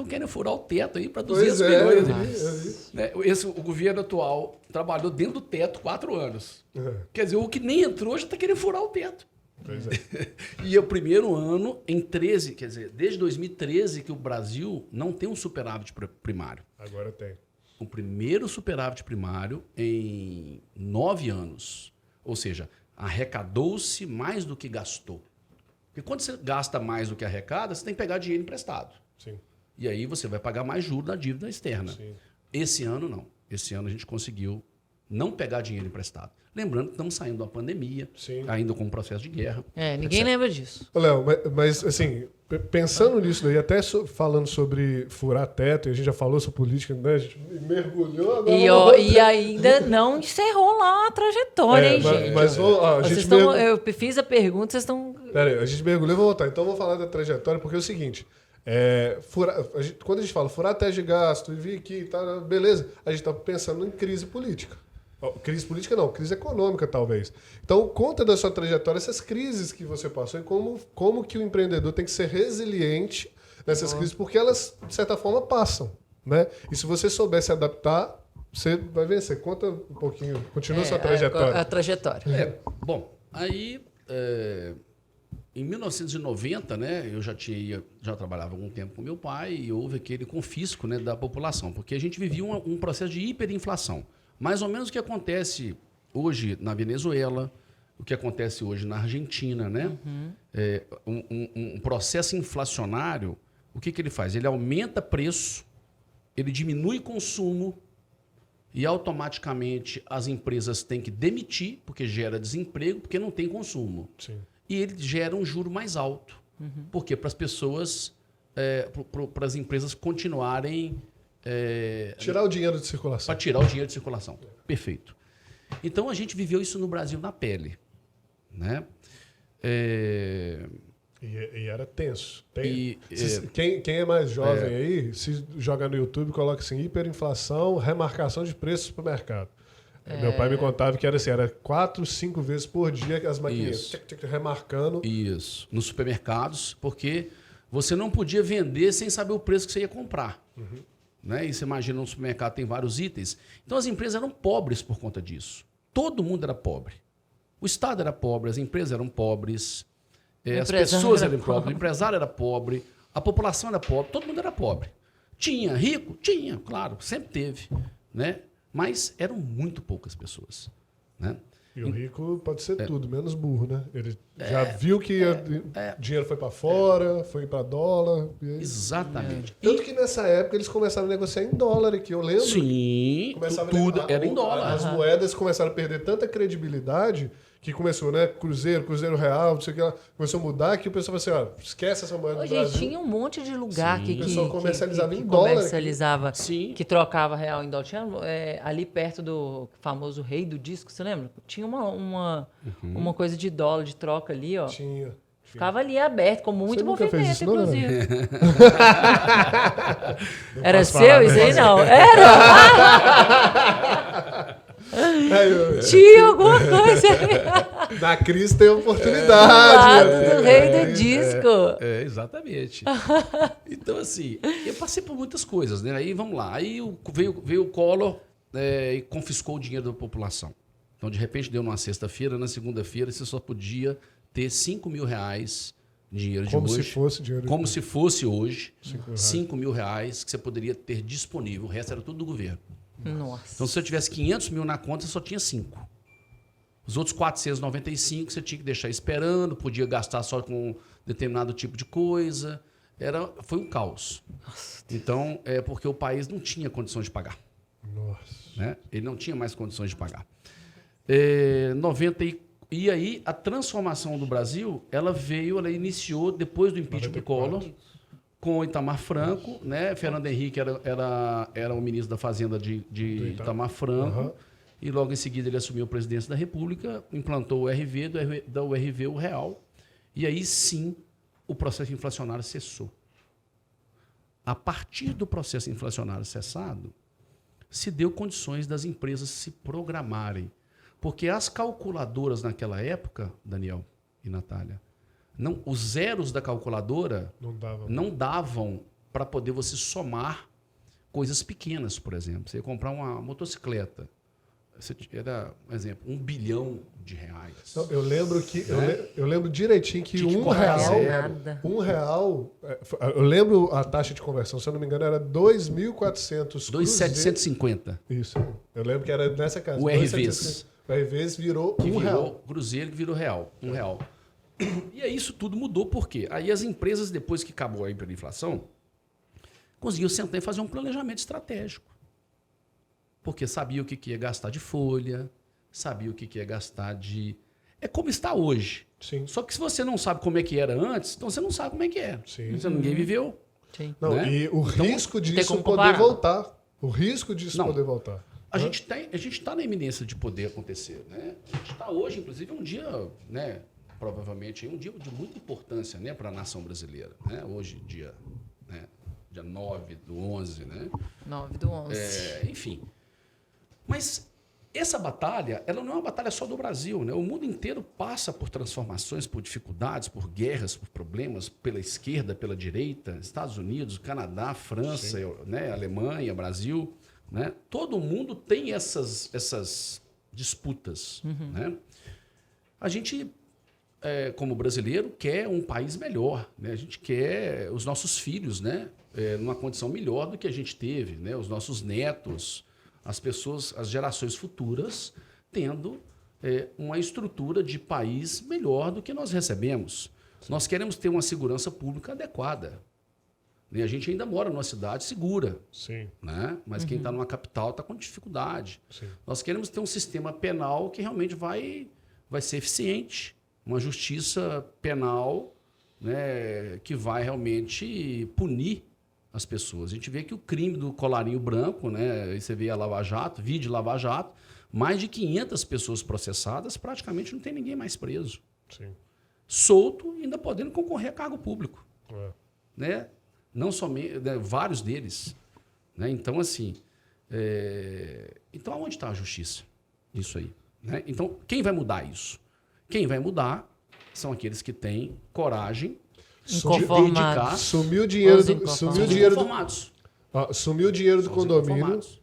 querendo furar o teto aí para 200 milhões. O governo atual trabalhou dentro do teto 4 anos. Quer dizer, o que nem entrou já está querendo furar o teto. Pois é. E é o primeiro ano, em 13, quer dizer, desde 2013 que o Brasil não tem um superávit primário. Agora tem. O primeiro superávit primário em 9 anos. Ou seja, arrecadou-se mais do que gastou. Porque quando você gasta mais do que arrecada, você tem que pegar dinheiro emprestado. Sim. E aí você vai pagar mais juros da dívida externa. Sim. Esse ano não. Esse ano a gente conseguiu não pegar dinheiro emprestado. Lembrando que estamos saindo da pandemia, ainda com um processo de guerra. Ninguém lembra disso. Léo, mas assim, pensando nisso daí, até falando sobre furar teto, e a gente já falou sobre política, né? A gente mergulhou agora. E ainda não encerrou lá a trajetória, hein, gente? Mas eu fiz a pergunta, vocês estão... Peraí, a gente mergulhou e vou voltar. Então eu vou falar da trajetória, porque é o seguinte... quando a gente fala furar teto de gasto e vir aqui, tá, beleza, a gente está pensando em crise política. Crise política não, crise econômica talvez. Então conta da sua trajetória essas crises que você passou e como que o empreendedor tem que ser resiliente nessas crises, porque elas, de certa forma, passam. Né? E se você souber se adaptar, você vai vencer. Conta um pouquinho, continua sua trajetória. A trajetória. Bom, aí... Em 1990, né, eu já trabalhava há algum tempo com meu pai e houve aquele confisco, né, da população, porque a gente vivia um processo de hiperinflação. Mais ou menos o que acontece hoje na Venezuela, o que acontece hoje na Argentina, né? Um processo inflacionário, o que ele faz? Ele aumenta preço, ele diminui consumo e automaticamente as empresas têm que demitir, porque gera desemprego, porque não tem consumo. Sim. E ele gera um juro mais alto. Porque para as pessoas, para as empresas continuarem... tirar o dinheiro de circulação. Para tirar o dinheiro de circulação. Perfeito. Então, a gente viveu isso no Brasil na pele. Né? E era tenso. Quem é mais jovem aí, se joga no YouTube, coloca assim, hiperinflação, remarcação de preços para o mercado. Meu pai me contava que era assim, era 4, 5 vezes por dia que as maquininhas remarcando. Isso, nos supermercados, porque você não podia vender sem saber o preço que você ia comprar. Né? E você imagina, no supermercado tem vários itens. Então as empresas eram pobres por conta disso. Todo mundo era pobre. O Estado era pobre, as empresas eram pobres, as pessoas eram pobres, o empresário era pobre, a população era pobre, todo mundo era pobre. Tinha rico? Tinha, claro, sempre teve. Né? Mas eram muito poucas pessoas. Né? E o rico pode ser tudo, menos burro, né? Ele já viu que dinheiro foi para fora, foi para dólar. Exatamente. Tanto que nessa época eles começaram a negociar em dólar aqui, eu lembro. Sim, tudo era em dólar. As moedas começaram a perder tanta credibilidade que começou, né? Cruzeiro real, não sei o que lá. Começou a mudar, que o pessoal falou assim, ó, esquece essa moeda do Hoje Brasil. tinha um monte de lugar que O pessoal comercializava em dólar aqui. comercializava, Sim. que trocava real em dólar. Tinha, ali perto do famoso Rei do Disco, você lembra? Tinha uma coisa de dólar, de troca ali, ó. Tinha. Ficava ali aberto, com muito Você nunca fez movimento, isso, não, inclusive. Não Era posso seu falar, isso né? aí, não? Era? Tinha alguma coisa aí. Na crise tem Do oportunidade. lado né? do Rei do Disco. Exatamente. Então, assim, eu passei por muitas coisas, né? Aí, vamos lá. Aí veio o Collor e confiscou o dinheiro da população. Então, de repente, deu numa sexta-feira, na segunda-feira, você só podia ter R$5.000, dinheiro de Como hoje. se fosse dinheiro. Como se fosse hoje, R$5.000. R$5.000 que você poderia ter disponível. O resto era tudo do governo. Nossa. Então, se eu tivesse 500 mil na conta, você só tinha 5. Os outros 495 você tinha que deixar esperando, podia gastar só com determinado tipo de coisa. Foi um caos. Então, porque o país não tinha condições de pagar. Nossa. Né? Ele não tinha mais condições de pagar. E aí, a transformação do Brasil, ela iniciou depois do impeachment do 94. Collor, com o Itamar Franco, né? Fernando Henrique era o ministro da Fazenda de Itamar Franco, Uhum. e logo em seguida ele assumiu a presidência da República, implantou o RV, da URV o real, e aí sim o processo inflacionário cessou. A partir do processo inflacionário cessado, se deu condições das empresas se programarem. Porque as calculadoras naquela época, Daniel e Natália, os zeros da calculadora não davam para poder você somar coisas pequenas, por exemplo. Você ia comprar uma motocicleta. Era, por exemplo, R$1 bilhão. Então, eu lembro que Né? eu lembro direitinho que Tinha que um cortar real, zero. Nada. R$1, eu lembro a taxa de conversão, se eu não me engano, era 2.400 2.750. Isso. Eu lembro que era nessa casa. O RVs. O RVs virou Que R$1. virou cruzeiro, que virou real. R$1. E aí isso tudo mudou, por quê? Aí as empresas, depois que acabou a hiperinflação, conseguiam sentar e fazer um planejamento estratégico. Porque sabia o que ia gastar de folha, sabia o que ia gastar de... É como está hoje. Sim. Só que se você não sabe como é que era antes, então você não sabe como é que é. Sim. Ninguém viveu. Sim. Não, Né? e o Então, risco tem disso como poder comparar. voltar. O risco disso Não. poder voltar. A gente está na iminência de poder acontecer. Né? A gente está hoje, inclusive, um dia, né, provavelmente, um dia de muita importância, né, para a nação brasileira. Né? Hoje, dia 9/11, né? 9/11. Enfim. Mas essa batalha, ela não é uma batalha só do Brasil. Né? O mundo inteiro passa por transformações, por dificuldades, por guerras, por problemas, pela esquerda, pela direita, Estados Unidos, Canadá, França, né, Alemanha, Brasil. Né? Todo mundo tem essas disputas. Né? A gente, como brasileiro, quer um país melhor. Né? A gente quer os nossos filhos, né, numa condição melhor do que a gente teve. Né? Os nossos netos, as pessoas, as gerações futuras, tendo uma estrutura de país melhor do que nós recebemos. Nós queremos ter uma segurança pública adequada. E a gente ainda mora numa cidade segura. Sim. Né? Mas quem está numa capital está com dificuldade. Sim. Nós queremos ter um sistema penal que realmente vai ser eficiente, uma justiça penal, né, que vai realmente punir as pessoas. A gente vê que o crime do colarinho branco, né, aí você vê a Lava Jato, vídeo Lava Jato, mais de 500 pessoas processadas, praticamente não tem ninguém mais preso. Sim. Solto e ainda podendo concorrer a cargo público. Né? Não somente, né, vários deles. Né? Então, assim, então aonde está a justiça nisso aí? Né? Então, quem vai mudar isso? Quem vai mudar são aqueles que têm coragem de dedicar. Sumiu o dinheiro Os do, inconformados. sumiu o Os dinheiro do, inconformados. sumiu o dinheiro do São os condomínio, inconformados.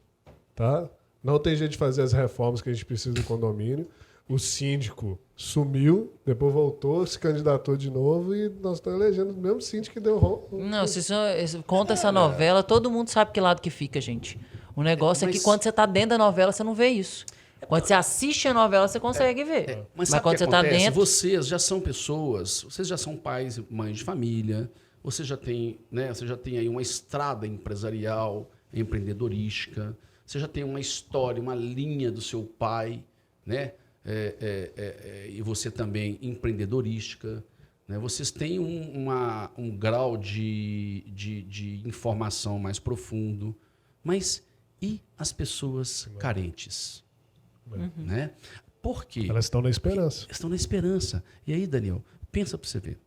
tá? Não tem jeito de fazer as reformas que a gente precisa do condomínio. O síndico sumiu, depois voltou, se candidatou de novo e nós estamos elegendo o mesmo síndico que deu Não, se você conta essa novela, todo mundo sabe que lado que fica, gente. O negócio é que Mas- quando você tá dentro da novela, você não vê isso. Quando você assiste a novela, você consegue ver. Mas Mas sabe o quando que você tá acontece? dentro... Vocês já são pessoas, vocês já são pais e mães de família, você já tem, né, você já tem aí uma estrada empresarial, empreendedorística, você já tem uma história, uma linha do seu pai, né? e você também empreendedorística, né? Vocês têm um grau de informação mais profundo, mas e as pessoas carentes? Né? Por quê? Elas estão na esperança. Estão na esperança. E aí, Daniel, pensa para você ver.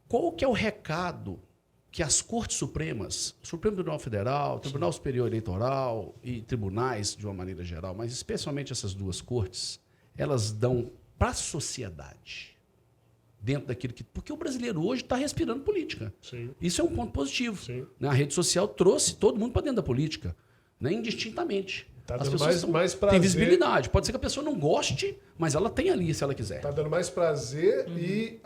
Qual que é o recado que as Cortes Supremas, Supremo Tribunal Federal, Tribunal Superior Eleitoral e tribunais, de uma maneira geral, mas especialmente essas duas cortes, elas dão para a sociedade, dentro daquilo que... Porque o brasileiro hoje está respirando política. Sim. Isso é um ponto positivo. Sim. A rede social trouxe todo mundo para dentro da política, né, indistintamente. Tá As dando pessoas mais têm prazer. visibilidade. Pode ser que a pessoa não goste, mas ela tem ali, se ela quiser. Tá dando mais prazer e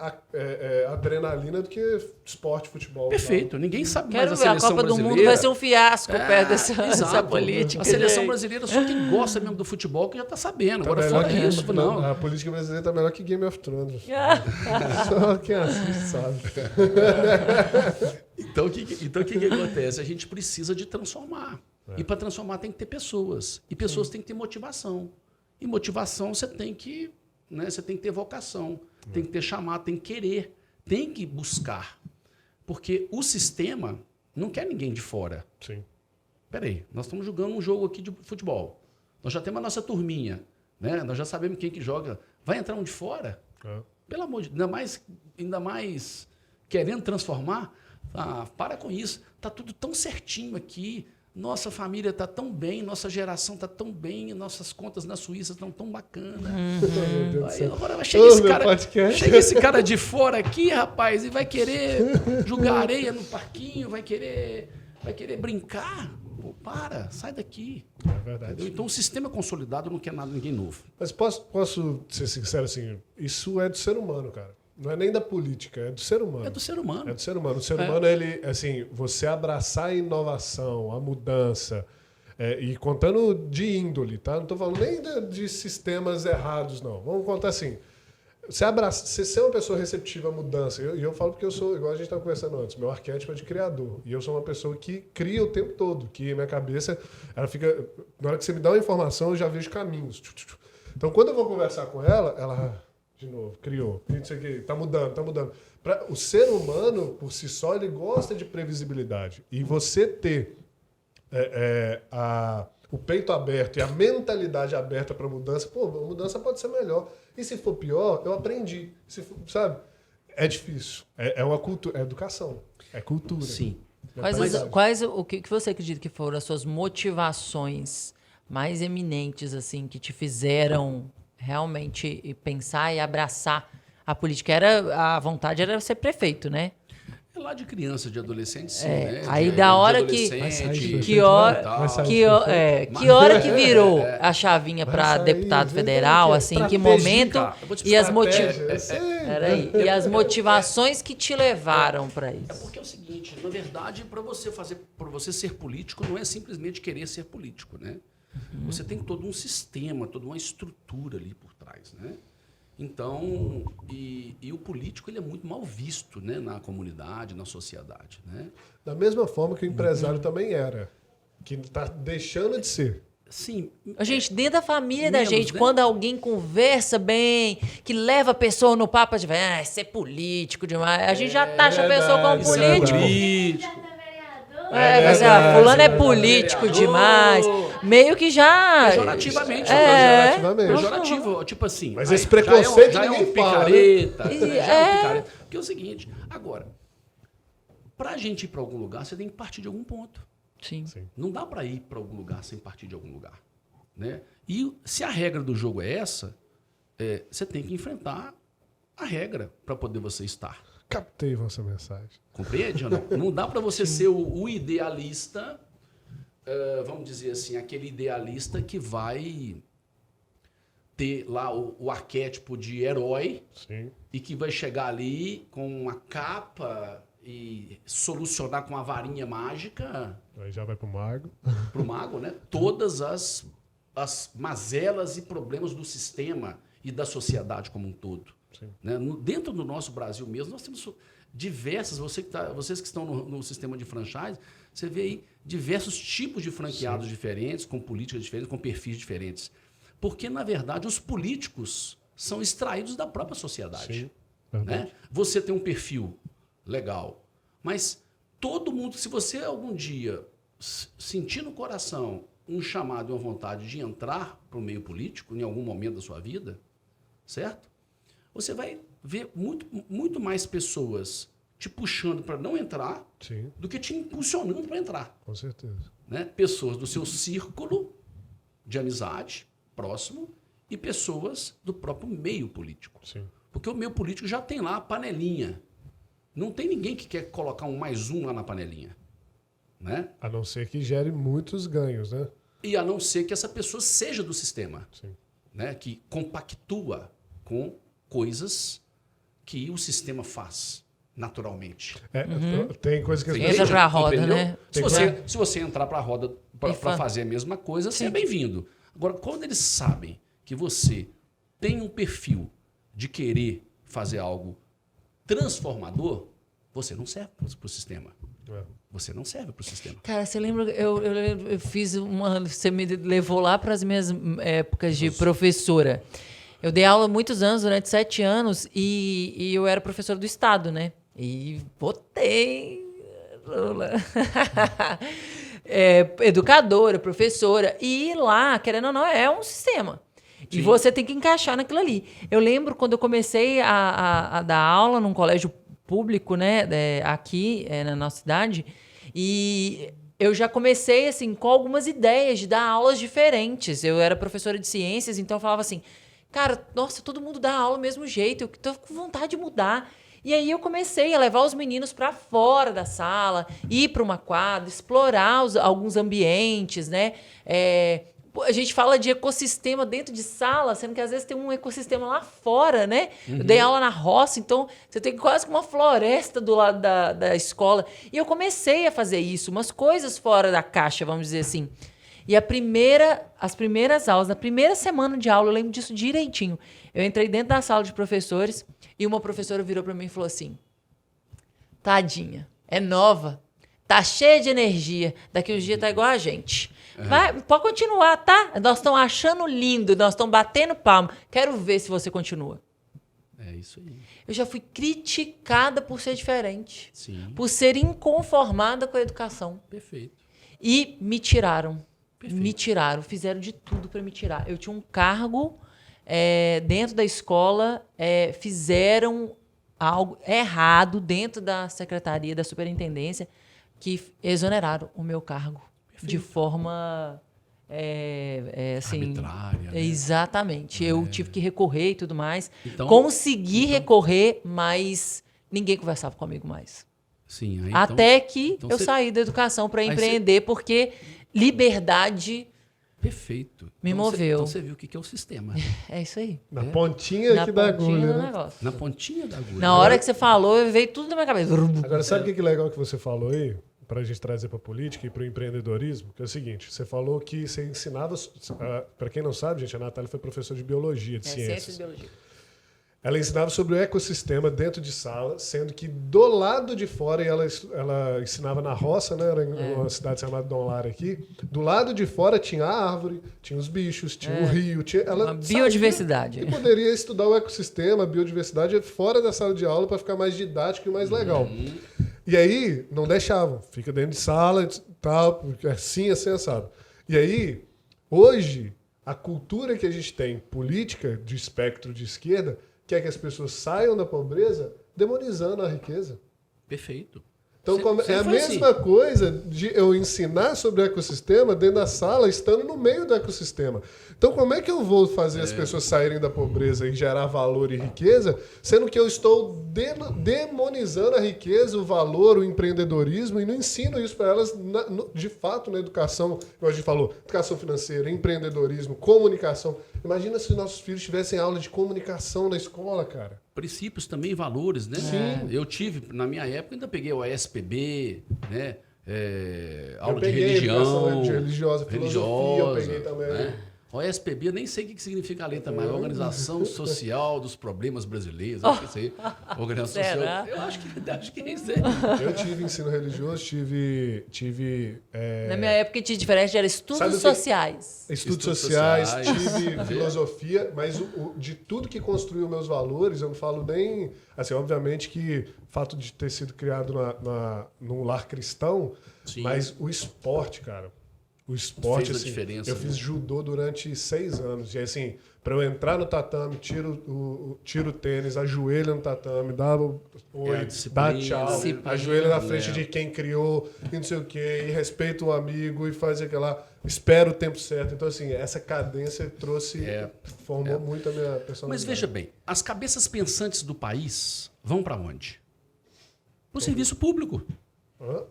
adrenalina do que esporte, futebol. Perfeito. Ninguém sabe Quero mais ver, a a seleção Copa do brasileira. Mundo vai ser um fiasco perto dessa exato. política. A seleção brasileira, só quem gosta mesmo do futebol que já está sabendo. Tá Agora, melhor fora que isso, não. A política brasileira tá melhor que Game of Thrones. Só quem assiste sabe. Então, o que acontece? A gente precisa de transformar. E para transformar tem que ter pessoas. E pessoas têm que ter motivação. E motivação você tem que, né, você tem que ter vocação, tem que ter chamado, tem que querer, tem que buscar. Porque o sistema não quer ninguém de fora. Sim. Peraí, nós estamos jogando um jogo aqui de futebol. Nós já temos a nossa turminha, né? Nós já sabemos quem que joga. Vai entrar um de fora? Pelo amor de Deus, ainda mais querendo transformar. Para com isso. Está tudo tão certinho aqui. Nossa família está tão bem, nossa geração está tão bem, nossas contas na Suíça estão tão bacanas. Meu Deus do céu. Agora chega esse cara de fora aqui, rapaz, e vai querer jogar areia no parquinho, vai querer brincar. Pô, sai daqui. É verdade. Entendeu? Então o sistema consolidado não quer nada, ninguém novo. Mas posso ser sincero assim, isso é do ser humano, cara. Não é nem da política, é do ser humano. É do ser humano. É do ser humano. O ser humano, ele, assim, você abraçar a inovação, a mudança, e contando de índole, tá? Não estou falando nem de sistemas errados, não. Vamos contar assim. Você ser uma pessoa receptiva à mudança, e eu falo porque eu sou, igual a gente estava conversando antes, meu arquétipo é de criador. E eu sou uma pessoa que cria o tempo todo, que minha cabeça, ela fica... Na hora que você me dá uma informação, eu já vejo caminhos. Então, quando eu vou conversar com ela... De novo, criou. Não sei o que, tá mudando. O ser humano, por si só, ele gosta de previsibilidade. E você ter o peito aberto e a mentalidade aberta para mudança, a mudança pode ser melhor. E se for pior, eu aprendi. Sabe? É difícil. É uma cultura, é educação. É cultura. Sim. O que você acredita que foram as suas motivações mais eminentes, assim, que te fizeram realmente pensar e abraçar a política? A vontade era ser prefeito, né? É lá de criança, de adolescente, sim, né? Aí da hora que hora que virou a chavinha para deputado federal, assim, que momento e as motivações que te levaram para isso? É porque é o seguinte, na verdade, para você ser político, não é simplesmente querer ser político, né? Você tem todo um sistema, toda uma estrutura ali por trás, né? Então, e o político ele é muito mal visto, né, na comunidade, na sociedade, né? Da mesma forma que o empresário também era, que está deixando de ser. Sim. A gente, dentro da família da gente, né? Quando alguém conversa bem, que leva a pessoa no papo, de ser político demais, a gente já taxa a pessoa como político. Fulano é político demais. Meio que já... Pejorativamente. Pejorativo. Tipo assim... Mas esse preconceito já é um picareta. Porque é o seguinte... Agora, pra gente ir pra algum lugar, você tem que partir de algum ponto. Sim. Não dá pra ir pra algum lugar sem partir de algum lugar. Né? E se a regra do jogo é essa, você tem que enfrentar a regra para poder você estar. Captei vossa mensagem. Compreende ou não? Não dá para você ser o idealista, vamos dizer assim, aquele idealista que vai ter lá o arquétipo de herói. Sim. E que vai chegar ali com uma capa e solucionar com uma varinha mágica. Aí já vai pro mago. Pro mago, né? Todas as mazelas e problemas do sistema e da sociedade como um todo. Né? Dentro do nosso Brasil mesmo, nós temos diversas, vocês que estão no sistema de franchise, você vê aí diversos tipos de franqueados diferentes, com políticas diferentes, com perfis diferentes. Porque, na verdade, os políticos são extraídos da própria sociedade. Sim, verdade. Né? Você tem um perfil legal, mas todo mundo, se você algum dia sentir no coração um chamado e uma vontade de entrar para o meio político, em algum momento da sua vida, certo? Você vai ver muito mais pessoas te puxando para não entrar Sim, do que te impulsionando para entrar. com certeza. Né? Pessoas do seu círculo de amizade próximo e pessoas do próprio meio político. Sim. Porque o meio político já tem lá a panelinha. Não tem ninguém que quer colocar um mais um lá na panelinha. Né? A não ser que gere muitos ganhos, né? E a não ser que essa pessoa seja do sistema. Sim. Né? Que compactua com coisas que o sistema faz naturalmente. Tem coisa que as Entra pra roda, Compreendeu? né? Se você entrar para a roda para fazer a mesma coisa, você é bem-vindo. Agora, quando eles sabem que você tem um perfil de querer fazer algo transformador, você não serve para o sistema. Você não serve para o sistema. Cara, você lembra? Eu fiz uma. Você me levou lá para as minhas épocas de professora. Eu dei aula há muitos anos, durante 7 anos, e eu era professora do Estado, né? E botei. Educadora, professora. E lá, querendo ou não, é um sistema. Sim. E você tem que encaixar naquilo ali. Eu lembro quando eu comecei a dar aula num colégio público, né, aqui na nossa cidade, e eu já comecei assim com algumas ideias de dar aulas diferentes. Eu era professora de ciências, então eu falava assim, cara, nossa, todo mundo dá aula do mesmo jeito, eu tô com vontade de mudar. E aí eu comecei a levar os meninos para fora da sala, ir para uma quadra, explorar alguns ambientes, né? A gente fala de ecossistema dentro de sala, sendo que às vezes tem um ecossistema lá fora, né? Uhum. Eu dei aula na roça, então você tem quase uma floresta do lado da escola. E eu comecei a fazer isso, umas coisas fora da caixa, vamos dizer assim. E as primeiras aulas, na primeira semana de aula, eu lembro disso direitinho. Eu entrei dentro da sala de professores e uma professora virou para mim e falou assim, tadinha, é nova, tá cheia de energia, daqui uns dias tá igual a gente. Pode continuar, tá? Nós estamos achando lindo, nós estamos batendo palma. Quero ver se você continua. É isso aí. Eu já fui criticada por ser diferente. Sim. Por ser inconformada com a educação. Perfeito. E me tiraram. Perfeito. Me tiraram. Fizeram de tudo para me tirar. Eu tinha um cargo dentro da escola, fizeram algo errado dentro da secretaria, da superintendência, que exoneraram o meu cargo. De forma assim, arbitrária. Né? Exatamente. Eu tive que recorrer e tudo mais. Então, consegui recorrer, mas ninguém conversava comigo mais. Sim, aí, até que eu saí da educação para empreender, porque liberdade perfeito. me moveu. Então você viu o que é o sistema. É isso aí. Na pontinha aqui da agulha, né? Negócio. Na pontinha da agulha. Na hora que você falou, veio tudo na minha cabeça. Agora, sabe o que é legal que você falou aí? Para a gente trazer para a política e para o empreendedorismo, que é o seguinte, você falou que você ensinava, para quem não sabe, gente, a Natália foi professora de biologia, de ciências. Ciência e biologia. Ela ensinava sobre o ecossistema dentro de sala, sendo que do lado de fora, e ela ensinava na roça, né, era em uma cidade chamada Dom Lara aqui, do lado de fora tinha a árvore, tinha os bichos, tinha o rio, ela biodiversidade. E poderia estudar o ecossistema, a biodiversidade fora da sala de aula para ficar mais didático e mais legal. E aí, não deixavam. Fica dentro de sala, tal, assim, assado. E aí, hoje, a cultura que a gente tem, política de espectro de esquerda, quer que as pessoas saiam da pobreza demonizando a riqueza. Perfeito. Então, é a mesma coisa de eu ensinar sobre o ecossistema dentro da sala, estando no meio do ecossistema. Então, como é que eu vou fazer as pessoas saírem da pobreza e gerar valor e riqueza, sendo que eu estou demonizando a riqueza, o valor, o empreendedorismo, e não ensino isso para elas, de fato, na educação, como a gente falou, educação financeira, empreendedorismo, comunicação. Imagina se nossos filhos tivessem aula de comunicação na escola, cara. Princípios também, valores, né? Sim. Eu tive, na minha época, ainda peguei o ASPB, né? Aula de religião. religiosa, filosofia, eu peguei também. Né? OSPB, eu nem sei o que significa a letra, mas Organização Social dos Problemas Brasileiros. Acho que isso aí. Organização Social. Eu acho que é isso aí. Eu tive ensino religioso, tive Na minha época tinha diferente, era estudos sociais. Estudos sociais, tive filosofia, mas de tudo que construiu meus valores, eu não falo nem... Assim, obviamente que o fato de ter sido criado num lar cristão, Sim. mas o esporte, cara... O esporte, fez a assim, diferença, eu fiz judô durante 6 anos. E assim, para eu entrar no tatame, tiro o tênis, ajoelho no tatame, dá oi, dá tchau, ajoelho na frente de quem criou, e não sei o quê, e respeita o amigo, e faz aquilo lá, espera o tempo certo. Então, assim, essa cadência formou muito a minha personalidade. Mas veja bem, as cabeças pensantes do país vão para onde? Para o serviço público. Hã?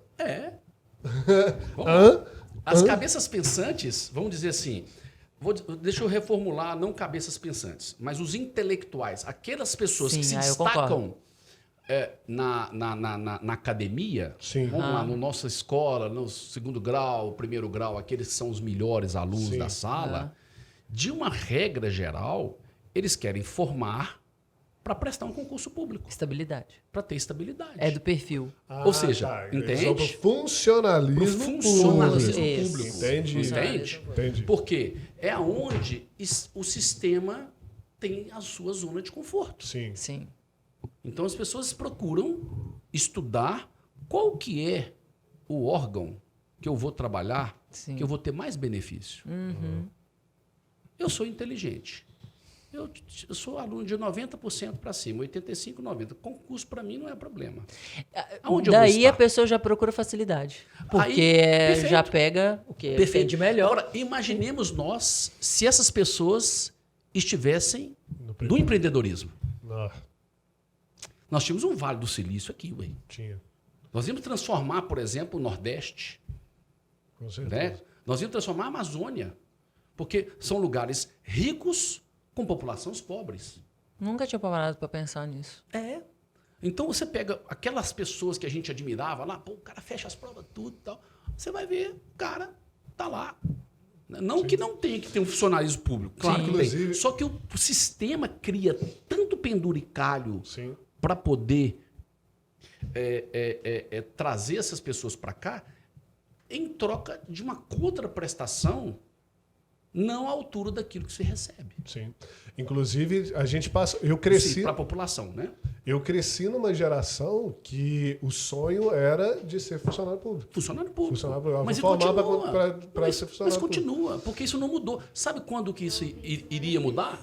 Hã? As cabeças pensantes, vamos dizer assim, deixa eu reformular, não cabeças pensantes, mas os intelectuais, aquelas pessoas que se destacam na academia, vamos lá, na nossa escola, no 2º grau, 1º grau, aqueles que são os melhores alunos da sala, de uma regra geral, eles querem formar para prestar um concurso público. Estabilidade. Para ter estabilidade. É do perfil. Ou seja, entende? Funcionalismo público. Entendi. Porque é onde o sistema tem a sua zona de conforto. Sim. Então as pessoas procuram estudar qual que é o órgão que eu vou trabalhar, que eu vou ter mais benefício. Eu sou inteligente. Eu sou aluno de 90% para cima, 85%, 90%. Concurso, para mim, não é problema. Daí a pessoa já procura facilidade. Porque já pega o que defende melhor. Agora, imaginemos nós se essas pessoas estivessem no empreendedorismo. Nós tínhamos um Vale do Silício aqui, ué. Nós íamos transformar, por exemplo, o Nordeste. Com certeza. Né? Nós íamos transformar a Amazônia. Porque são lugares ricos com populações pobres. Nunca tinha parado para pensar nisso. Então você pega aquelas pessoas que a gente admirava lá, o cara fecha as provas, tudo e tal. Você vai ver, o cara tá lá. Não que não tenha que ter um funcionalismo público, claro que tem. Só que o sistema cria tanto penduricalho para poder trazer essas pessoas para cá em troca de uma contraprestação não à altura daquilo que se recebe. Inclusive, a gente passa... Eu cresci... Para a população, né? Eu cresci numa geração que o sonho era de ser funcionário público. Funcionário público. Mas para ser funcionário Mas continua, porque isso não mudou. Sabe quando que isso iria mudar?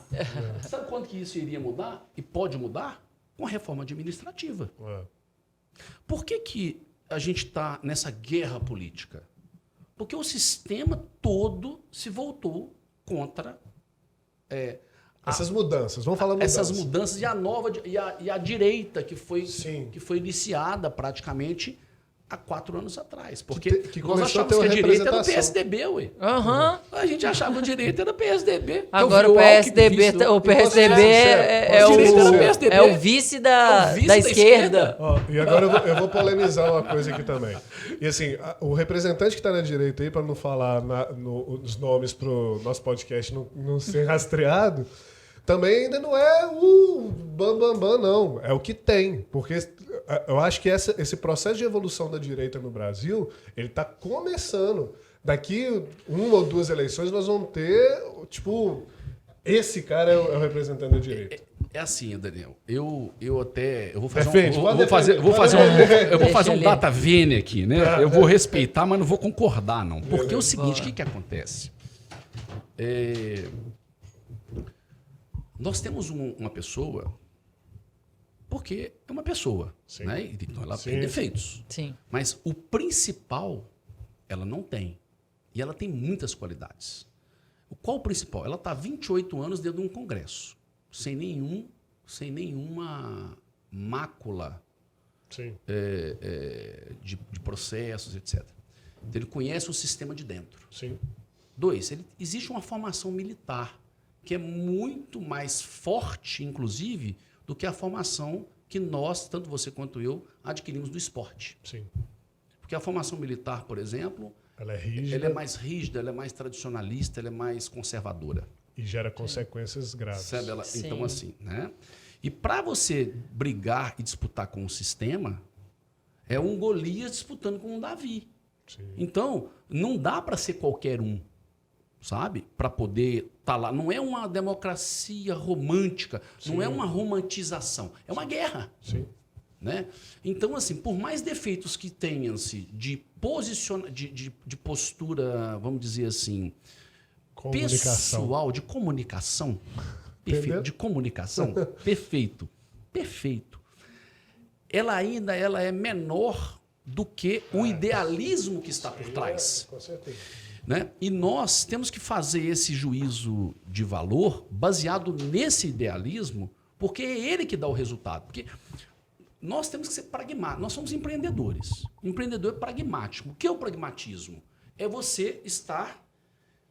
Sabe quando que isso iria mudar? E pode mudar? Com a reforma administrativa. Por que a gente está nessa guerra política? Porque o sistema todo se voltou contra essas mudanças. Vamos falar mudanças. Essas mudanças e a direita que foi iniciada praticamente há 4 anos atrás. Porque nós achávamos que a direita era o PSDB, ué. A gente achava que a direita era o PSDB. Agora o PSDB é o vice da esquerda. E agora eu vou polemizar uma coisa aqui também. E assim, o representante que está na direita aí, para não falar os nomes para o nosso podcast não ser rastreado, também ainda não é o bambambam, não. É o que tem. Porque eu acho que esse processo de evolução da direita no Brasil, ele está começando. Daqui 1 ou 2 eleições nós vamos ter, esse cara é o representante da direita. É assim, Daniel. Eu vou fazer um data vênia aqui, né? Eu vou respeitar, mas não vou concordar, não. Porque é o seguinte, o que acontece? Nós temos uma pessoa, porque é uma pessoa, né? Então ela tem defeitos. Mas o principal, ela não tem. E ela tem muitas qualidades. Qual o principal? Ela está há 28 anos dentro de um congresso, sem nenhuma mácula de processos, etc. Então, ele conhece o sistema de dentro. 2, existe uma formação militar, que é muito mais forte, inclusive, do que a formação que nós, tanto você quanto eu, adquirimos do esporte. Porque a formação militar, por exemplo, Ela é rígida. Ela é mais rígida, ela é mais tradicionalista, ela é mais conservadora. E gera consequências graves. Sabe? Sim. Então, assim, né? E para você brigar e disputar com o sistema, é um Golias disputando com um Davi. Sim. Então, não dá para ser qualquer um, sabe? Para poder estar lá. Não é uma democracia romântica, não é uma romantização, é uma guerra. Sim. Né? Então, assim, por mais defeitos que tenham-se de postura, vamos dizer assim, pessoal, de comunicação, de comunicação, perfeito. Ela é menor do que o idealismo que está por trás. Com certeza. Né? E nós temos que fazer esse juízo de valor baseado nesse idealismo, porque é ele que dá o resultado. Porque nós temos que ser pragmáticos. Nós somos empreendedores. O empreendedor é pragmático. O que é o pragmatismo? É você estar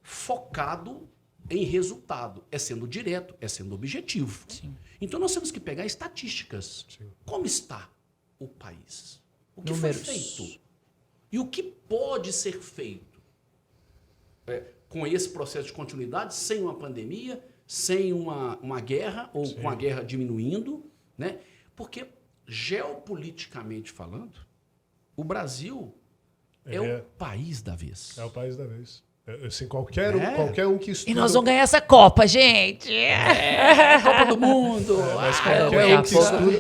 focado em resultado. É sendo direto, é sendo objetivo. Sim. Então nós temos que pegar estatísticas. Sim. Como está o país? O que Números. foi feito? E o que pode ser feito? Com esse processo de continuidade, sem uma pandemia, sem uma guerra, ou com a guerra diminuindo, né? Porque, geopoliticamente falando, o Brasil é o país da vez. É o país da vez. Assim, qualquer um que estuda... E nós vamos ganhar essa Copa, gente! Copa do Mundo! Mas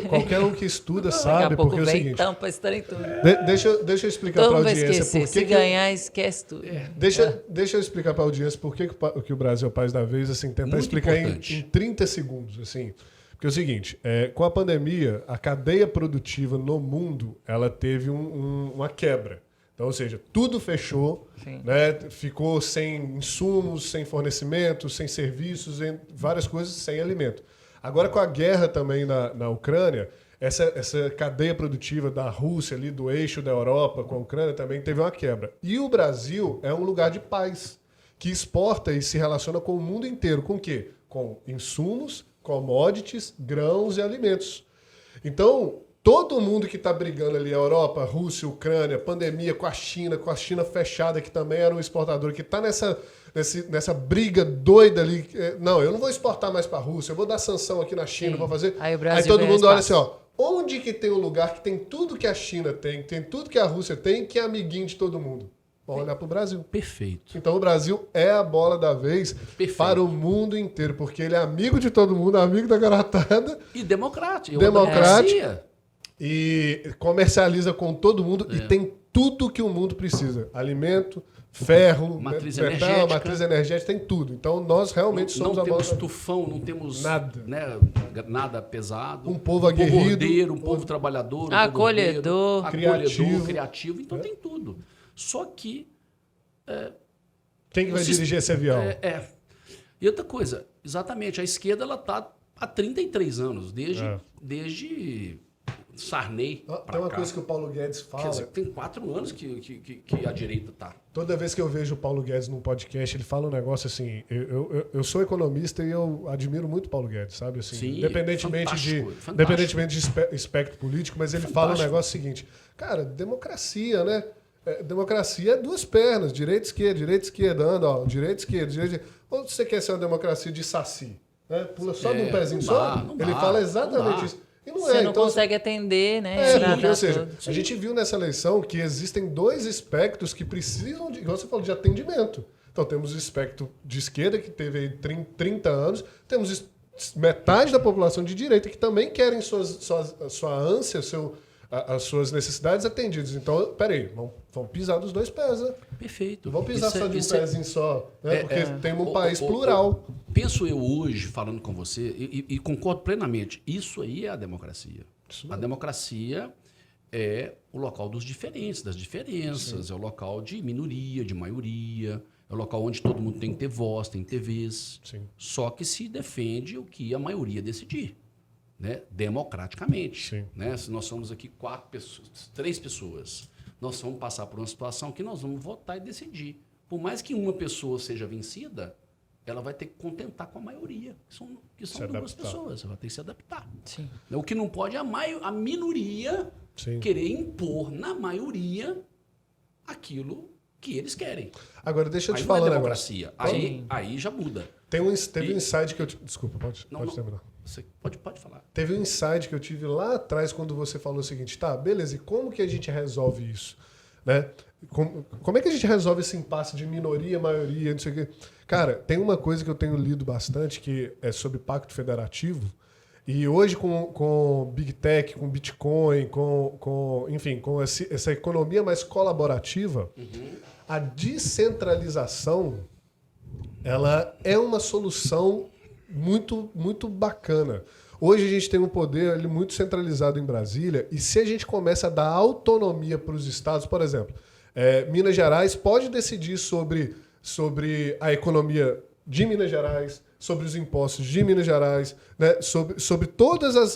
qualquer um que estuda Daqui sabe, a pouco porque é o vem seguinte... tampa, história em tudo. Deixa eu explicar para Todo a mundo vai audiência esquecer. por Se que ganhar, esquece tudo. Deixa eu explicar para a audiência por que o Brasil é o país da vez, assim, tentar Muito explicar importante. em 30 segundos, assim. Porque é o seguinte, com a pandemia, a cadeia produtiva no mundo, ela teve uma quebra. Então, ou seja, tudo fechou, né? Ficou sem insumos, sem fornecimento, sem serviços, várias coisas, sem alimento. Agora, com a guerra também na Ucrânia, essa cadeia produtiva da Rússia, ali, do eixo da Europa com a Ucrânia, também teve uma quebra. E o Brasil é um lugar de paz, que exporta e se relaciona com o mundo inteiro. Com o quê? Com insumos, commodities, grãos e alimentos. Então, todo mundo que está brigando ali, a Europa, a Rússia, a Ucrânia, pandemia com a China fechada, que também era um exportador, que está nessa briga doida ali. Não, eu não vou exportar mais para a Rússia, eu vou dar sanção aqui na China, vou fazer. Aí o Brasil Aí todo ganha mundo olha espaço. assim, ó, onde que tem um lugar que tem tudo que a China tem tudo que a Rússia tem, que é amiguinho de todo mundo? Vamos olhar para o Brasil. Perfeito. Então o Brasil é a bola da vez para o mundo inteiro, porque ele é amigo de todo mundo, amigo da garotada. E democrático. Democrático. E comercializa com todo mundo e tem tudo que o mundo precisa. Alimento, ferro, matriz metal, energética. matriz energética, tem tudo. Então nós realmente somos não a bola temos da... tufão, não temos Nada. Né, nada pesado. Um povo aguerrido, ordeiro, um povo trabalhador, um Acolhedor. povo Criativo. criativo. Então tem tudo. Só que... Quem que vai dirigir esse avião? E outra coisa, exatamente, a esquerda ela está há 33 anos, desde Sarney Tem para uma cá. coisa que o Paulo Guedes Quer fala. dizer, tem 4 anos que a direita está. Toda vez que eu vejo o Paulo Guedes num podcast, ele fala um negócio assim. Eu sou economista e eu admiro muito o Paulo Guedes, sabe? Assim, Sim, independentemente fantástico. de espectro político, mas ele fala um negócio seguinte. Cara, democracia, né? Democracia é duas pernas, direita, esquerda, anda, ó, direita, esquerda. Ou você quer ser uma democracia de saci? Né? Pula só de um pezinho só? Ele fala exatamente isso. E não Você não então, consegue atender, né? porque, ou seja, a gente viu nessa eleição que existem dois espectros que precisam de, igual você falou, de atendimento. Então temos o espectro de esquerda, que teve aí 30 anos, temos metade da população de direita que também querem sua ânsia, as suas necessidades atendidas. Então, peraí, vamos pisar dos dois pés, né? Perfeito. Não vamos pisar só de um pezinho só, né? Porque temos um país plural. Penso eu hoje, falando com você, e concordo plenamente, isso aí é a democracia. A democracia é o local dos diferentes, das diferenças, é o local de minoria, de maioria, é o local onde todo mundo tem que ter voz, tem que ter vez. Só que se defende o que a maioria decidir. Né? Democraticamente. Né? Se nós somos aqui 3 pessoas, nós vamos passar por uma situação que nós vamos votar e decidir. Por mais que uma pessoa seja vencida, ela vai ter que contentar com a maioria, que são 2 pessoas. Ela vai ter que se adaptar. Sim. O que não pode é a minoria querer impor na maioria aquilo que eles querem. Agora, deixa eu te Aí falar não é um negócio. democracia. Aí já muda. Teve um insight que eu... Desculpa, pode terminar. Você pode falar. Teve um insight que eu tive lá atrás quando você falou o seguinte, tá, beleza, e como que a gente resolve isso? Né? Como é que a gente resolve esse impasse de minoria, maioria, não sei o quê? Cara, tem uma coisa que eu tenho lido bastante, que é sobre pacto federativo, e hoje com Big Tech, com Bitcoin, enfim, com essa economia mais colaborativa, a descentralização, ela é uma solução muito, muito bacana. Hoje a gente tem um poder muito centralizado em Brasília, e se a gente começa a dar autonomia para os estados, por exemplo, Minas Gerais pode decidir sobre a economia de Minas Gerais, sobre os impostos de Minas Gerais, né? sobre todas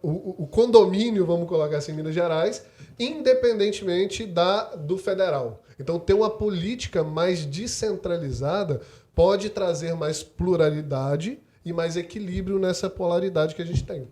o condomínio, vamos colocar assim, em Minas Gerais, independentemente do federal. Então, ter uma política mais descentralizada pode trazer mais pluralidade e mais equilíbrio nessa polaridade que a gente tem.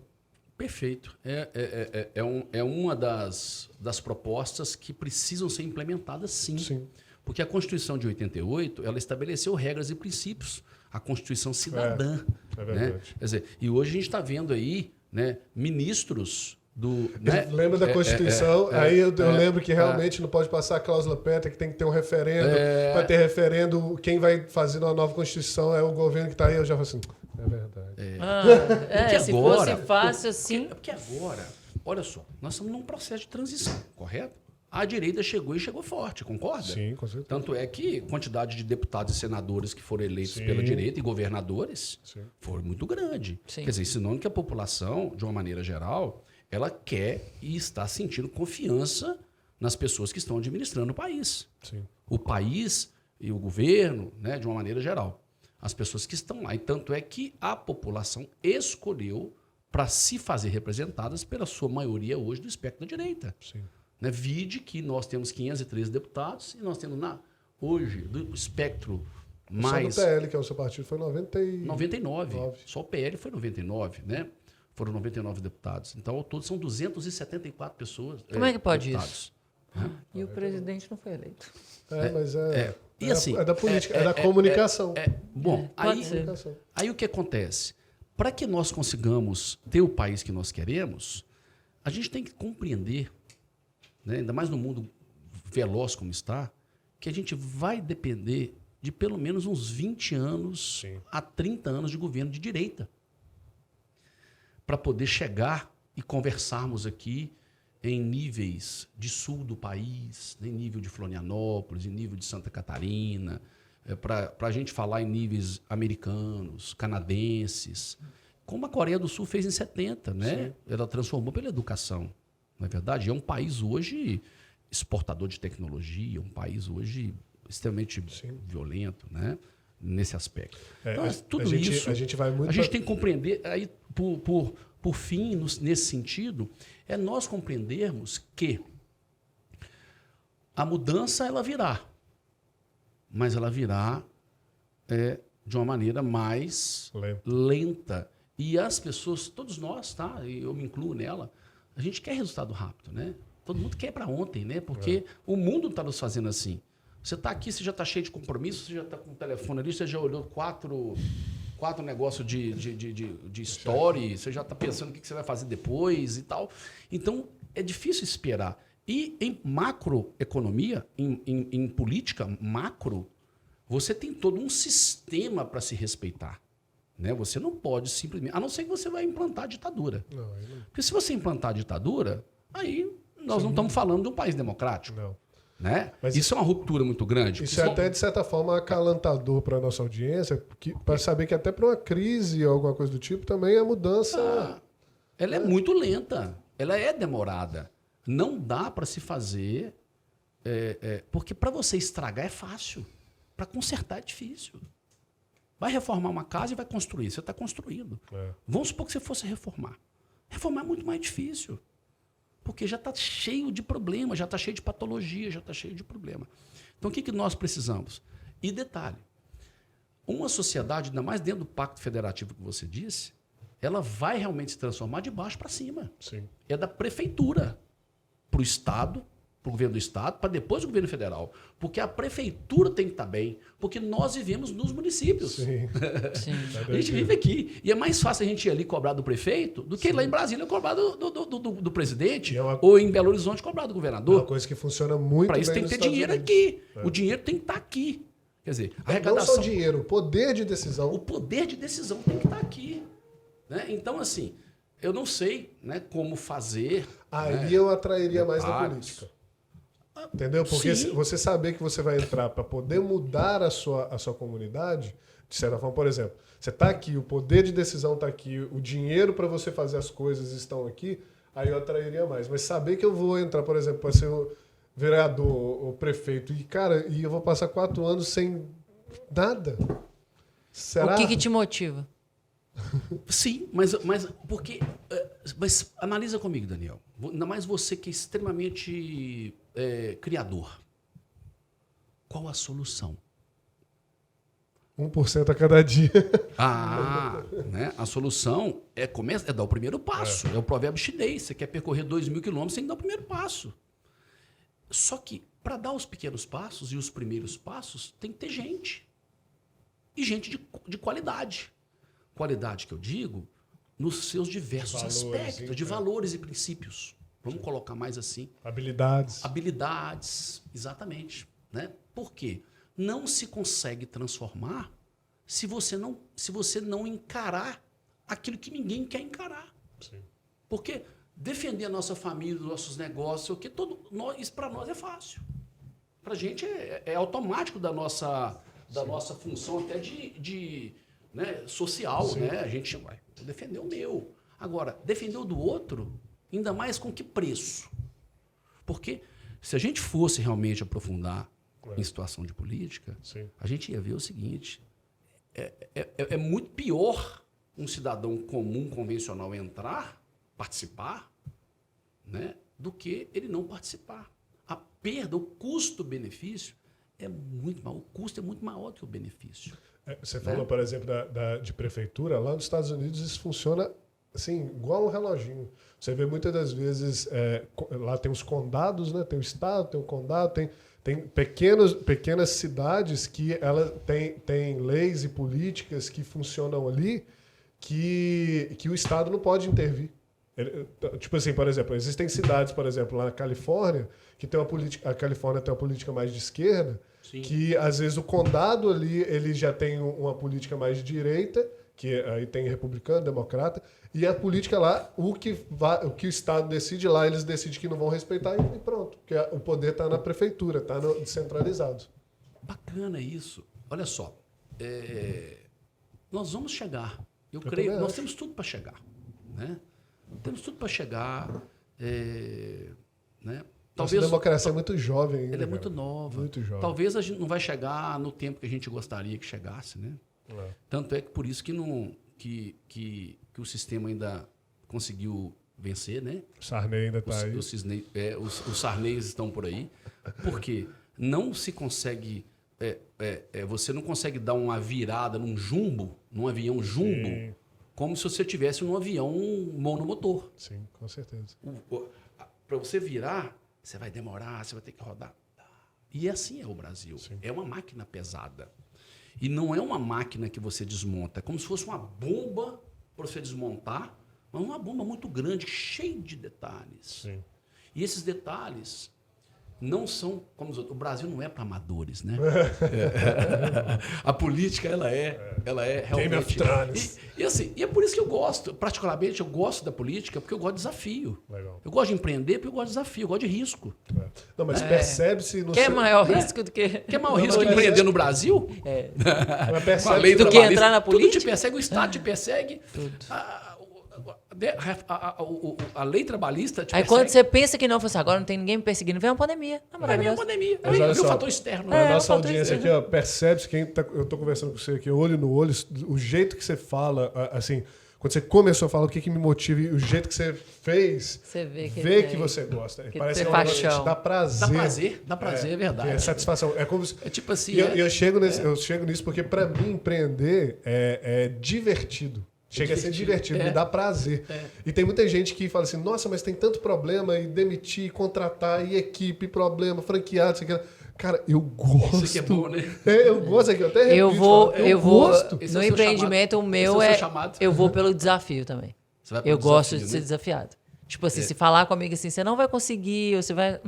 Perfeito. É uma das propostas que precisam ser implementadas, sim. Porque a Constituição de 88, ela estabeleceu regras e princípios. A Constituição cidadã. É verdade. Né? Quer dizer, e hoje a gente está vendo aí, né, ministros do... Né? Lembra da Constituição? Aí eu lembro que realmente não pode passar a cláusula pétrea, que tem que ter um referendo. Para ter referendo, quem vai fazer uma nova Constituição é o governo que está aí. Eu já falo assim, é verdade. Se fosse fácil assim... Porque agora, olha só, nós estamos num processo de transição, correto? A direita chegou forte, concorda? Sim, com certeza. Tanto é que a quantidade de deputados e senadores que foram eleitos pela direita e governadores foi muito grande. Sim. Quer dizer, senão que a população, de uma maneira geral, ela quer e está sentindo confiança nas pessoas que estão administrando o país. Sim. O país e o governo, né, de uma maneira geral. As pessoas que estão lá. E tanto é que a população escolheu para se fazer representadas pela sua maioria hoje do espectro da direita. Sim. Né? Vide que nós temos 513 deputados e nós temos hoje do espectro mais... Só do PL, que é o seu partido, foi 99. Só o PL foi 99, né? Foram 99 deputados. Então, ao todo, são 274 pessoas. Como é que pode deputados. isso? E o presidente não foi eleito. Mas E assim, é da política, é da comunicação. Bom, pode ser. aí o que acontece? Para que nós consigamos ter o país que nós queremos, a gente tem que compreender, né, ainda mais no mundo veloz como está, que a gente vai depender de pelo menos uns 20 anos a 30 anos de governo de direita para poder chegar e conversarmos aqui em níveis de sul do país, em nível de Florianópolis, em nível de Santa Catarina, para a gente falar em níveis americanos, canadenses, como a Coreia do Sul fez em 70, né? Ela transformou pela educação. Não é verdade? É um país hoje exportador de tecnologia, um país hoje extremamente violento, né? Nesse aspecto. Então, tudo isso a gente vai muito a gente tem que compreender, aí, por fim, nesse sentido, é nós compreendermos que a mudança ela virá, mas ela virá de uma maneira mais lenta. E as pessoas, todos nós, tá? E eu me incluo nela, a gente quer resultado rápido, né? Todo mundo quer para ontem, né? Porque o mundo está nos fazendo assim. Você está aqui, você já está cheio de compromisso, você já está com o telefone ali, você já olhou quatro negócios de story, você já está pensando o que você vai fazer depois e tal. Então, é difícil esperar. E em macroeconomia, em política macro, você tem todo um sistema para se respeitar. Né? Você não pode simplesmente... A não ser que você vai implantar a ditadura. Não. Porque se você implantar a ditadura, aí nós não estamos falando de um país democrático. Não. Né? Mas isso é uma ruptura muito grande. Isso é até, de certa forma, acalantador para a nossa audiência, para saber que até para uma crise ou alguma coisa do tipo, também a mudança... ela é muito lenta. Ela é demorada. Não dá para se fazer... porque para você estragar é fácil. Para consertar é difícil. Vai reformar uma casa e vai construir. Você está construindo. Vamos supor que você fosse reformar. Reformar é muito mais difícil. Porque já está cheio de problema, já está cheio de patologia, já está cheio de problema. Então, o que nós precisamos? E detalhe, uma sociedade, ainda mais dentro do Pacto Federativo que você disse, ela vai realmente se transformar de baixo para cima. Sim. É da prefeitura para o Estado, para o governo do estado, para depois o governo federal. Porque a prefeitura tem que estar bem, porque nós vivemos nos municípios. Sim. Sim. A gente vive aqui. E é mais fácil a gente ir ali cobrar do prefeito do que lá em Brasília cobrar do presidente ou em Belo Horizonte cobrar do É governador. uma coisa que funciona muito Para bem isso tem que ter nos dinheiro Estados aqui. Unidos. O dinheiro tem que estar aqui. Quer dizer, a Não arrecadação... só dinheiro, o poder de decisão. O poder de decisão tem que estar aqui. Né? Então, assim, eu não sei, né, como fazer... Aí né, eu atrairia mais da debates. política. Entendeu? Porque Sim. você saber que você vai entrar para poder mudar a sua comunidade, de certa forma, por exemplo, você está aqui, o poder de decisão está aqui, o dinheiro para você fazer as coisas estão aqui, aí eu atrairia mais. Mas saber que eu vou entrar, por exemplo, para ser o vereador, o prefeito, e, cara, eu vou passar 4 anos sem nada. Será? O que te motiva? Sim, mas porque... Mas analisa comigo, Daniel. Ainda mais você que é extremamente criador. Qual a solução? 1% a cada dia. Né? A solução é dar o primeiro passo. É o provérbio chinês. Você quer percorrer 2.000 quilômetros, tem que dar o primeiro passo. Só que, para dar os pequenos passos e os primeiros passos, tem que ter gente. E gente de qualidade. Qualidade que eu digo nos seus diversos aspectos, de valores e princípios. Vamos colocar mais assim. Habilidades. Habilidades, exatamente. Né? Por quê? Não se consegue transformar se você não encarar aquilo que ninguém quer encarar. Sim. Porque defender a nossa família, os nossos negócios, isso para nós é fácil. Para a gente é automático da nossa função até né, social. Né? A gente vai defender o meu. Agora, defender o do outro, ainda mais com que preço? Porque se a gente fosse realmente aprofundar em situação de política, a gente ia ver o seguinte, é muito pior um cidadão comum, convencional entrar, participar, né, do que ele não participar. A perda, o custo-benefício é muito maior. O custo é muito maior do que o benefício. Você falou, por exemplo, de prefeitura. Lá nos Estados Unidos isso funciona assim, igual um reloginho. Você vê muitas das vezes, lá tem os condados, né? Tem o estado, tem o condado, tem pequenas cidades que ela tem leis e políticas que funcionam ali que o estado não pode intervir. Tipo assim, por exemplo, existem cidades, por exemplo, lá na Califórnia, que tem a Califórnia tem uma política mais de esquerda, sim, que às vezes o condado ali ele já tem uma política mais de direita, que aí tem republicano, democrata, e a política lá, o que o estado decide lá, eles decidem que não vão respeitar e pronto, porque o poder está na prefeitura, está descentralizado. Bacana isso. Olha só, nós vamos chegar. Eu creio, nós temos tudo para chegar, né? Temos tudo para chegar, né? Talvez a democracia é muito jovem ainda. Ela é muito nova. Muito jovem. Talvez a gente não vai chegar no tempo que a gente gostaria que chegasse, né? Tanto é que por isso que o sistema ainda conseguiu vencer, né? O Sarney ainda está aí. Os Sarneys estão por aí. Porque não se consegue... você não consegue dar uma virada num avião jumbo, sim, como se você tivesse num avião monomotor. Sim, com certeza. Para você virar, você vai demorar, você vai ter que rodar. E assim é o Brasil. Sim. É uma máquina pesada. E não é uma máquina que você desmonta. É como se fosse uma bomba para você desmontar, mas uma bomba muito grande, cheia de detalhes. Sim. E esses detalhes não são... o Brasil não é para amadores, né? A política, ela é realmente... Game of Thrones. E é por isso que eu gosto. Particularmente, eu gosto da política porque eu gosto de desafio. Legal. Eu gosto de empreender porque eu gosto de desafio, eu gosto de risco. Não, mas percebe-se... Quer maior risco do que... Quer maior risco que empreender no Brasil? Mas percebe do que entrar na política? Tudo te persegue, o Estado te persegue. Tudo. A lei trabalhista te Aí persegue. quando você pensa que não, você agora não tem ninguém me perseguindo, vem uma pandemia. Vem uma pandemia. Mas olha Vem o só, fator externo. A nossa audiência aqui, ó, percebe-se, eu estou conversando com você aqui, olho no olho, o jeito que você fala, assim, quando você começou a falar o que me motiva, e o jeito que você fez, você vê que você gosta. Que parece tem que paixão. dá prazer. Dá prazer, é verdade. É satisfação. É como se, tipo assim... eu chego nisso porque, para mim, empreender é divertido. Chega a ser divertido, me dá prazer. E tem muita gente que fala assim, nossa, mas tem tanto problema e demitir, contratar, e equipe, problema, franqueado, isso aqui. Cara, eu gosto. Isso aqui é bom, né? Eu gosto aqui, eu até repito. Eu vou, gosto. Esse é no o seu empreendimento chamado. o meu Esse é o é, seu chamado. eu vou pelo desafio também. Você vai pelo Eu gosto desafio, de ser né? desafiado. Tipo assim, se falar comigo assim, você não vai conseguir, ou você vai...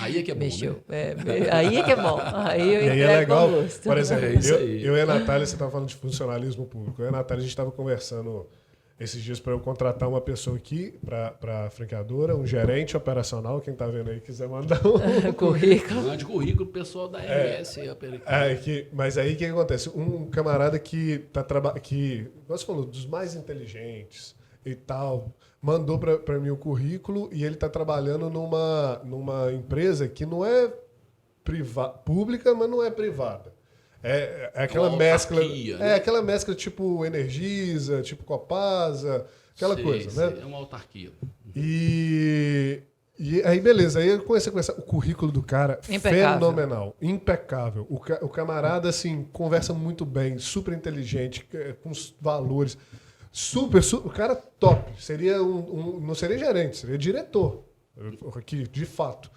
Aí é que é bom, Mexeu. né? Aí é que é bom. Aí eu E aí é entrego legal, com gosto. por exemplo, É isso aí. eu e a Natália, você estava falando de funcionalismo público. Eu e a Natália, a gente estava conversando esses dias para eu contratar uma pessoa aqui para a franqueadora, um gerente operacional, quem está vendo aí quiser mandar um Currículo. Mande currículo pro pessoal da RS. Mas aí o que acontece? Um camarada que tá trabalhando, que, você falou, dos mais inteligentes e tal, mandou para mim o currículo e ele está trabalhando numa empresa que não é pública, mas não é privada. É aquela mescla. Né? É aquela mescla tipo Energisa, tipo Copasa, aquela coisa, né? É uma autarquia. E aí, beleza. Aí eu comecei a conversar. O currículo do cara, Impecável. fenomenal. Impecável. O camarada, assim, conversa muito bem, super inteligente, com os valores. Super. O cara top. Seria não seria gerente, seria diretor. Aqui, de fato.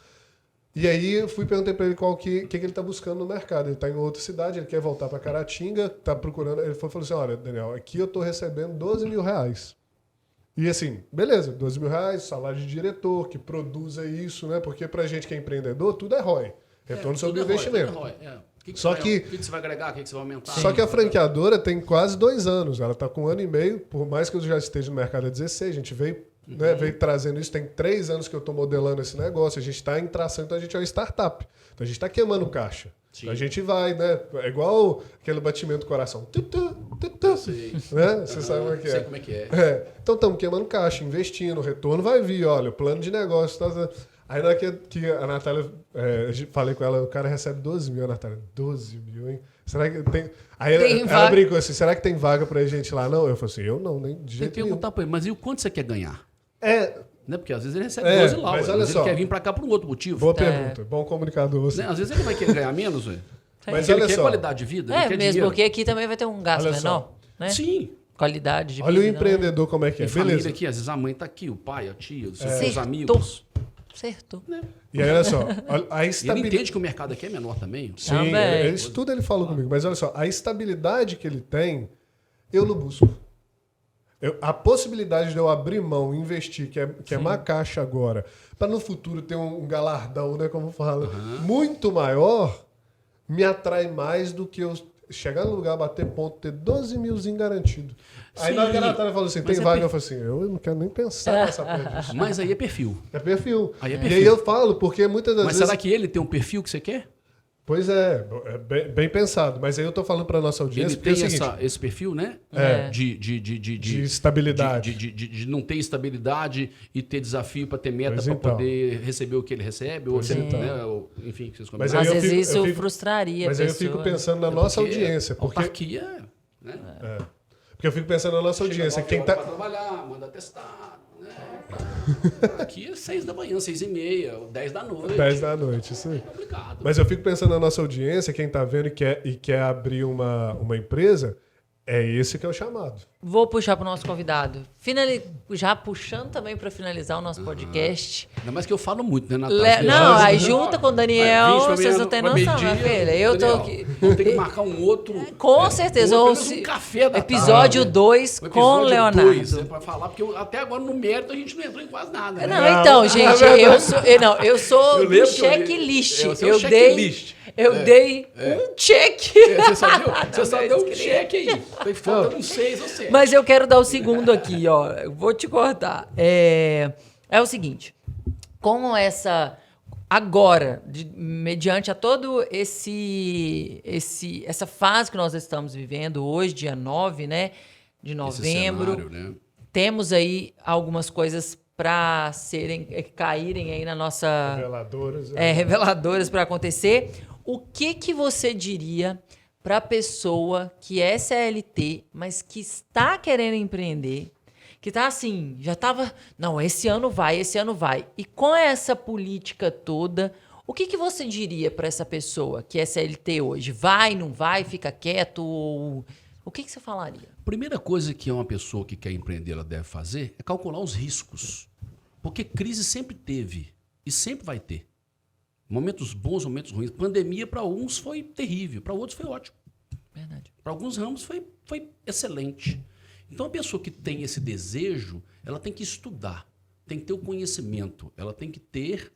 E aí eu perguntei pra ele qual que ele tá buscando no mercado. Ele tá em outra cidade, ele quer voltar pra Caratinga, tá procurando. Ele falou assim: olha, Daniel, aqui eu tô recebendo R$12 mil. E assim, beleza, R$12 mil, salário de diretor, que produza isso, né? Porque pra gente que é empreendedor, tudo é ROI. Retorno sobre investimento. ROI. O que Só que você vai agregar? O que você vai aumentar? Só que a franqueadora tem quase 2 anos. Ela está com 1 ano e meio. Por mais que eu já esteja no mercado há 16, a gente veio trazendo isso. Tem 3 anos que eu estou modelando esse negócio. A gente está em tração, então a gente é uma startup. Então a gente está queimando caixa. Então a gente vai, né? É igual aquele batimento do coração. Sei. Né? Você sabe como é que é. Sei como é que é. Então estamos queimando caixa, investindo. O retorno vai vir. Olha, o plano de negócio. Aí na hora que a Natália, falei com ela, o cara recebe 12 mil, a Natália, 12 mil, hein? Será que tem... Aí ela brincou assim, será que tem vaga pra gente lá? Não, eu falei assim, eu não, nem de Tem jeito que nenhum. perguntar pra ele, mas e o quanto você quer ganhar? Né? Porque às vezes ele recebe 12 lá, mas às olha vezes só. ele quer vir pra cá por um outro motivo. Boa pergunta, bom comunicador você. Né? Às vezes ele vai querer ganhar menos, velho. Mas Porque ele olha quer só. qualidade de vida, ele quer Mesmo, dinheiro. porque aqui também vai ter um gasto Olha só. menor, né? Sim. Qualidade de Olha o vida. empreendedor como é que é, E família beleza. aqui, às vezes a mãe tá aqui, o pai, a tia, os seus Certo. amigos. Certo. Né? E aí, olha só, a E ele estabilidade... entende que o mercado aqui é menor também. Sim, Também. isso tudo ele falou comigo. Mas olha só, a estabilidade que ele tem, eu não busco. A possibilidade de eu abrir mão, investir, que é uma caixa agora, para no futuro ter um galardão, né, como fala, muito maior, me atrai mais do que eu chegar no lugar, bater ponto, ter 12 milzinho garantido. Aí na hora que a Natália falou assim, Mas tem é vaga, eu falei assim, eu não quero nem pensar nessa perda disso. Mas aí é perfil. É perfil. Aí é E perfil. aí eu falo, porque muitas das Mas vezes... será que ele tem um perfil que você quer? Pois é bem pensado. Mas aí eu tô falando para nossa audiência, Ele porque é tem o seguinte, esse perfil, né? de estabilidade. De não ter estabilidade e ter desafio para ter meta Pois para então. poder receber o que ele recebe, ou, Pois então. né, ou, enfim, que vocês Mas combinam. aí Às eu vezes fico- eu isso fico- frustraria Mas a aí eu pessoa. fico pensando na nossa audiência. Porque Autarquia, né? Porque eu fico pensando na nossa audiência. Quem tá... Para trabalhar, manda testar, né? Aqui é 6 da manhã, 6h30, ou 10 da noite. 10 da noite, isso aí. É complicado. Mas eu fico pensando na nossa audiência, quem tá vendo e quer abrir uma empresa, é esse que é o chamado. Vou puxar para o nosso convidado. Já puxando também para finalizar o nosso podcast. Ainda mais que eu falo muito, né, Natália? Não, aí junta com o Daniel, vocês não têm pra noção, meio-dia, minha filha. Eu tô Daniel, aqui. Vamos ter que marcar um outro. Com certeza. Pelo Ou menos se- um café da episódio tarde. 2 O com episódio Leonardo. 2, é pra falar, porque até agora no mérito a gente não entrou em quase nada. Né? Não, então, gente, eu sou Eu do lembro que eu- checklist. você é o Eu checklist. dei um check. Você só deu um cheque aí. Foi faltando uns 6 ou 7. Mas eu quero dar o segundo aqui, ó. Eu vou te cortar. É o seguinte. Com essa... Agora, mediante a todo essa fase que nós estamos vivendo, hoje, dia 9, né, de novembro, Esse cenário, né? temos aí algumas coisas para caírem aí na nossa... Reveladoras. reveladoras para acontecer. O que você diria para a pessoa que é CLT, mas que está querendo empreender, que está assim, já estava, não, esse ano vai. E com essa política toda, o que você diria para essa pessoa que é CLT hoje? Vai, não vai, fica quieto? Ou O que você falaria? Primeira coisa que uma pessoa que quer empreender ela deve fazer é calcular os riscos. Porque crise sempre teve e sempre vai ter. Momentos bons, momentos ruins. Pandemia para uns foi terrível, para outros foi ótimo. Verdade. Para alguns ramos foi excelente. Então a pessoa que tem esse desejo, ela tem que estudar, tem que ter o conhecimento, ela tem que ter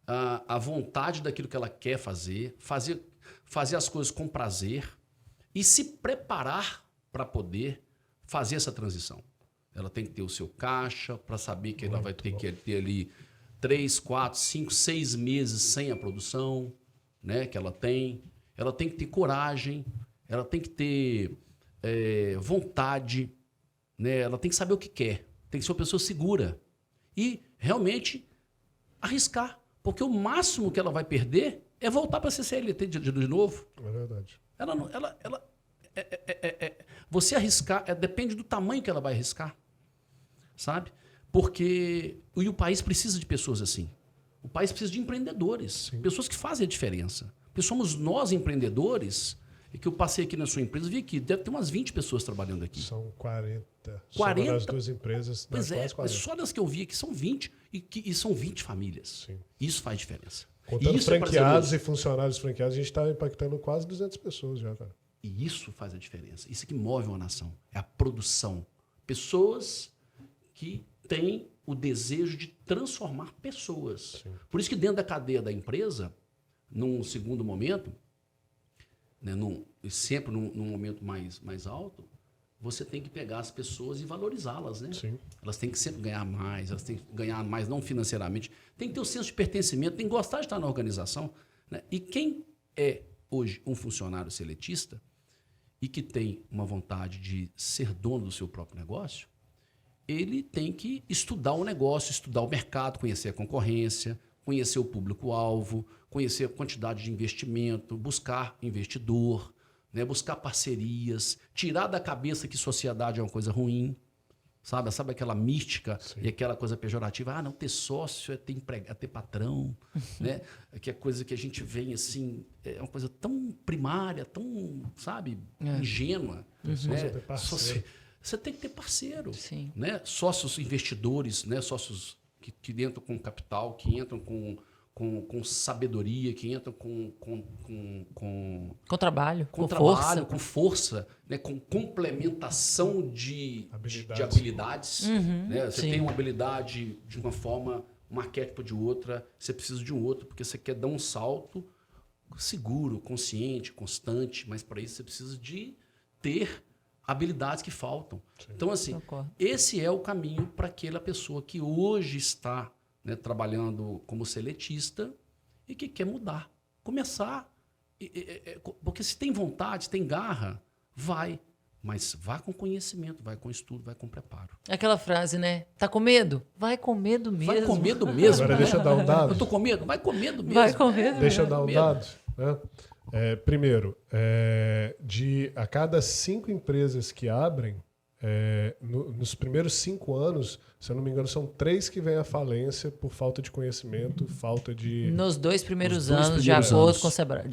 a vontade daquilo que ela quer fazer as coisas com prazer e se preparar para poder fazer essa transição. Ela tem que ter o seu caixa para saber que ela vai ter que ter ali 3, 4, 5, 6 meses sem a produção, né, que ela tem. Ela tem que ter coragem, ela tem que ter vontade, né, ela tem que saber o que quer, tem que ser uma pessoa segura e realmente arriscar, porque o máximo que ela vai perder é voltar para a CCLT de novo. É verdade. Você arriscar, depende do tamanho que ela vai arriscar, sabe? Porque o país precisa de pessoas assim. O país precisa de empreendedores, pessoas que fazem a diferença. Porque somos nós, empreendedores, e que eu passei aqui na sua empresa, vi que deve ter umas 20 pessoas trabalhando aqui. São 40. 40? Só das duas empresas. Pois é, quase 40. mas só das que eu vi aqui são 20, e são 20 famílias. Sim. Isso faz diferença. Contando isso franqueados e funcionários franqueados, a gente está impactando quase 200 pessoas já, cara. E isso faz a diferença. Isso que move uma nação. É a produção. Pessoas que têm o desejo de transformar pessoas. Sim. Por isso que dentro da cadeia da empresa, num segundo momento, né, sempre num momento mais alto, você tem que pegar as pessoas e valorizá-las, né? Sim. Elas têm que sempre ganhar mais, elas têm que ganhar mais não financeiramente, tem que ter o senso de pertencimento, tem que gostar de estar na organização, né? E quem é hoje um funcionário seletista e que tem uma vontade de ser dono do seu próprio negócio, ele tem que estudar o negócio, estudar o mercado, conhecer a concorrência, conhecer o público-alvo, conhecer a quantidade de investimento, buscar investidor, né, buscar parcerias, tirar da cabeça que sociedade é uma coisa ruim, sabe aquela mística. Sim. E aquela coisa pejorativa, não, ter sócio é ter patrão, né? Que é coisa que a gente vê assim, é uma coisa tão primária, tão, sabe, ingênua. Né? Você tem que ter parceiro. Sim. Né? Sócios investidores, né? Sócios que entram com capital, que entram com sabedoria, que entram com trabalho, com força. Com força, né? Com complementação de habilidades. Né? Você tem uma habilidade de uma forma, um arquétipo de outra, você precisa de um outro, porque você quer dar um salto seguro, consciente, constante, mas para isso você precisa de ter habilidades que faltam. Sim. Então, assim, esse é o caminho para aquela pessoa que hoje está, né, trabalhando como seletista e que quer mudar. Começar. Porque se tem vontade, se tem garra, vai. Mas vá com conhecimento, vai com estudo, vai com preparo. Aquela frase, né? Tá com medo? Vai com medo mesmo. Vai com medo mesmo. Agora deixa eu dar um dado. Eu tô com medo? Vai com medo mesmo. Vai com medo. Deixa eu dar um dado. Né? Primeiro, a cada 5 empresas que abrem, nos primeiros 5 anos, se eu não me engano, são 3 que vêm à falência por falta de conhecimento, falta de... Nos 2 primeiros anos, de acordo com o Sebrae.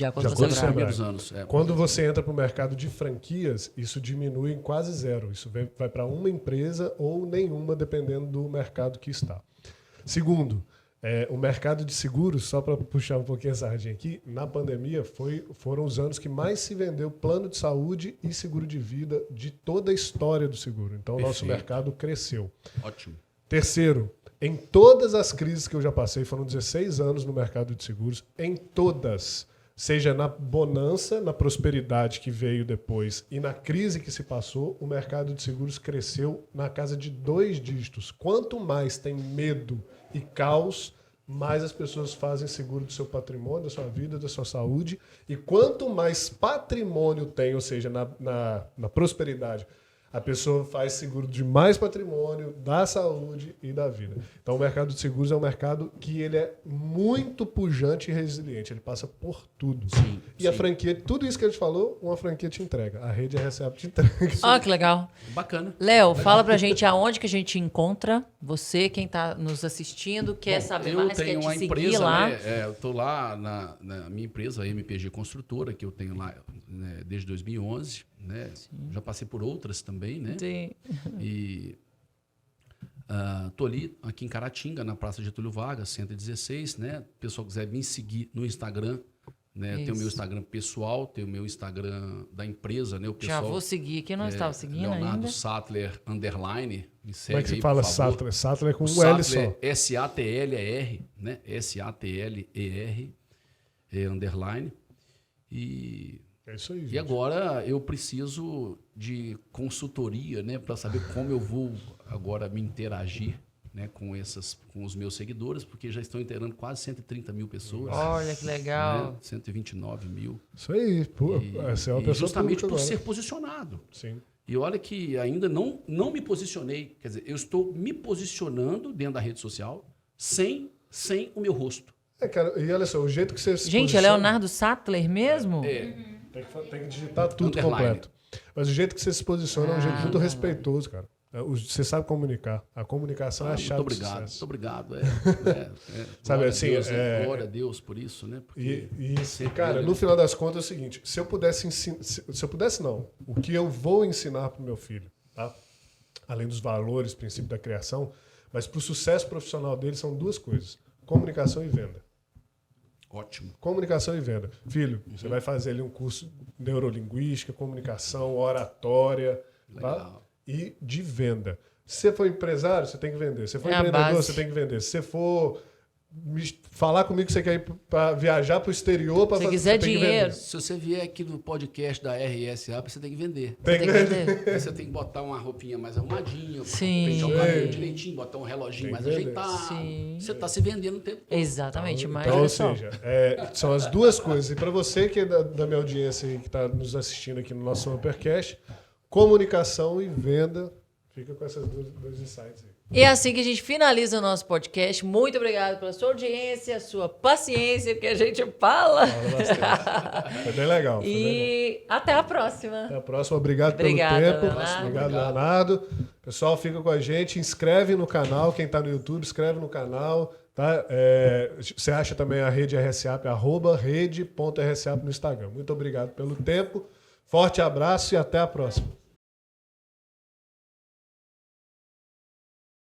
Quando você entra para o mercado de franquias, isso diminui em quase zero. Isso vai para uma empresa ou nenhuma, dependendo do mercado que está. Segundo, o mercado de seguros, só para puxar um pouquinho essa sardinha aqui, na pandemia foram os anos que mais se vendeu plano de saúde e seguro de vida de toda a história do seguro. Então, o nosso mercado cresceu. Ótimo. Terceiro, em todas as crises que eu já passei, foram 16 anos no mercado de seguros, em todas, seja na bonança, na prosperidade que veio depois e na crise que se passou, o mercado de seguros cresceu na casa de 2 dígitos. Quanto mais tem medo e caos, mais as pessoas fazem seguro do seu patrimônio, da sua vida, da sua saúde. E quanto mais patrimônio tem, ou seja, na prosperidade, a pessoa faz seguro de mais patrimônio, da saúde e da vida. Então, o mercado de seguros é um mercado que ele é muito pujante e resiliente. Ele passa por tudo. Sim, e a franquia, tudo isso que a gente falou, uma franquia te entrega. A rede RCA te entrega. Que legal. Bacana. Léo, fala pra gente aonde que a gente encontra você, quem tá nos assistindo, quer saber mais, quer te seguir empresa, lá. Né? Eu tô lá na minha empresa, a MPG Construtora, que eu tenho lá, né, desde 2011. né? Já passei por outras também, né? Sim. E tô ali, aqui em Caratinga, na Praça Getúlio Vargas, 116, né? O pessoal quiser me seguir no Instagram, né? Tem o meu Instagram pessoal, tem o meu Instagram da empresa, né? O pessoal, Já vou seguir, quem não estava seguindo Leonardo ainda. Sattler, _, me segue Como é que se aí, fala por favor. Sattler? Sattler com O um L Sattler só. é S-A-T-L-E-R, né? S-A-T-L-E-R, _. É isso aí, E gente. agora eu preciso de consultoria, né, para saber como eu vou agora me interagir, né, com os meus seguidores, porque já estão inteirando quase 130 mil pessoas. Olha que legal. Né, 129 mil. Isso aí. Pô, você é uma E pessoa justamente pública por agora. ser posicionado. Sim. E olha que ainda não me posicionei. Quer dizer, eu estou me posicionando dentro da rede social sem o meu rosto. Cara, e olha só, o jeito que você se Gente, é posiciona- Leonardo Sattler mesmo? Tem que digitar tudo Underline. completo. Mas o jeito que você se posiciona é um jeito muito respeitoso, cara. Você sabe comunicar. A comunicação é a chave Muito do obrigado, sucesso. muito obrigado. Sabe Glória assim, a Deus, é- glória a Deus por isso, né? Porque E sempre cara, ele- no final das contas é o seguinte, se eu pudesse não, o que eu vou ensinar pro meu filho, tá? Além dos valores, princípio da criação, mas pro sucesso profissional dele são duas coisas: comunicação e venda. Ótimo. Comunicação e venda. Filho, você vai fazer ali um curso de neurolinguística, comunicação, oratória, tá? Legal. E de venda. Se você for empresário, você tem que vender. Se você for É a empreendedor, base. você tem que vender. Se você for falar comigo que você quer ir para viajar para o exterior, para Se fazer, quiser você tem que dinheiro. vender. Se você vier aqui no podcast da RSA, você tem que vender. Tem Tem que que vender. vender. Aí você tem que botar uma roupinha mais arrumadinha, Sim. pentear o cabelo Sim. direitinho, botar um reloginho Tem mais que vender. ajeitado. Sim. Você está se vendendo o tempo todo. Exatamente, mas Então, olha ou só. seja, são as duas coisas. E para você que é da minha audiência aí, que está nos assistindo aqui no nosso Uppercast, comunicação e venda, fica com essas dois insights aí. E é assim que a gente finaliza o nosso podcast. Muito obrigado pela sua audiência, sua paciência, que a gente fala. Fala bastante. Foi bem legal. Foi bem legal. E até a próxima. Até a próxima. Obrigado Obrigada, pelo tempo. Leonardo. Obrigado, Leonardo. Pessoal, fica com a gente. Inscreve no canal. Quem está no YouTube, inscreve no canal. Tá? Você acha também a Rede RSAP, @rede.rsap no Instagram. Muito obrigado pelo tempo. Forte abraço e até a próxima.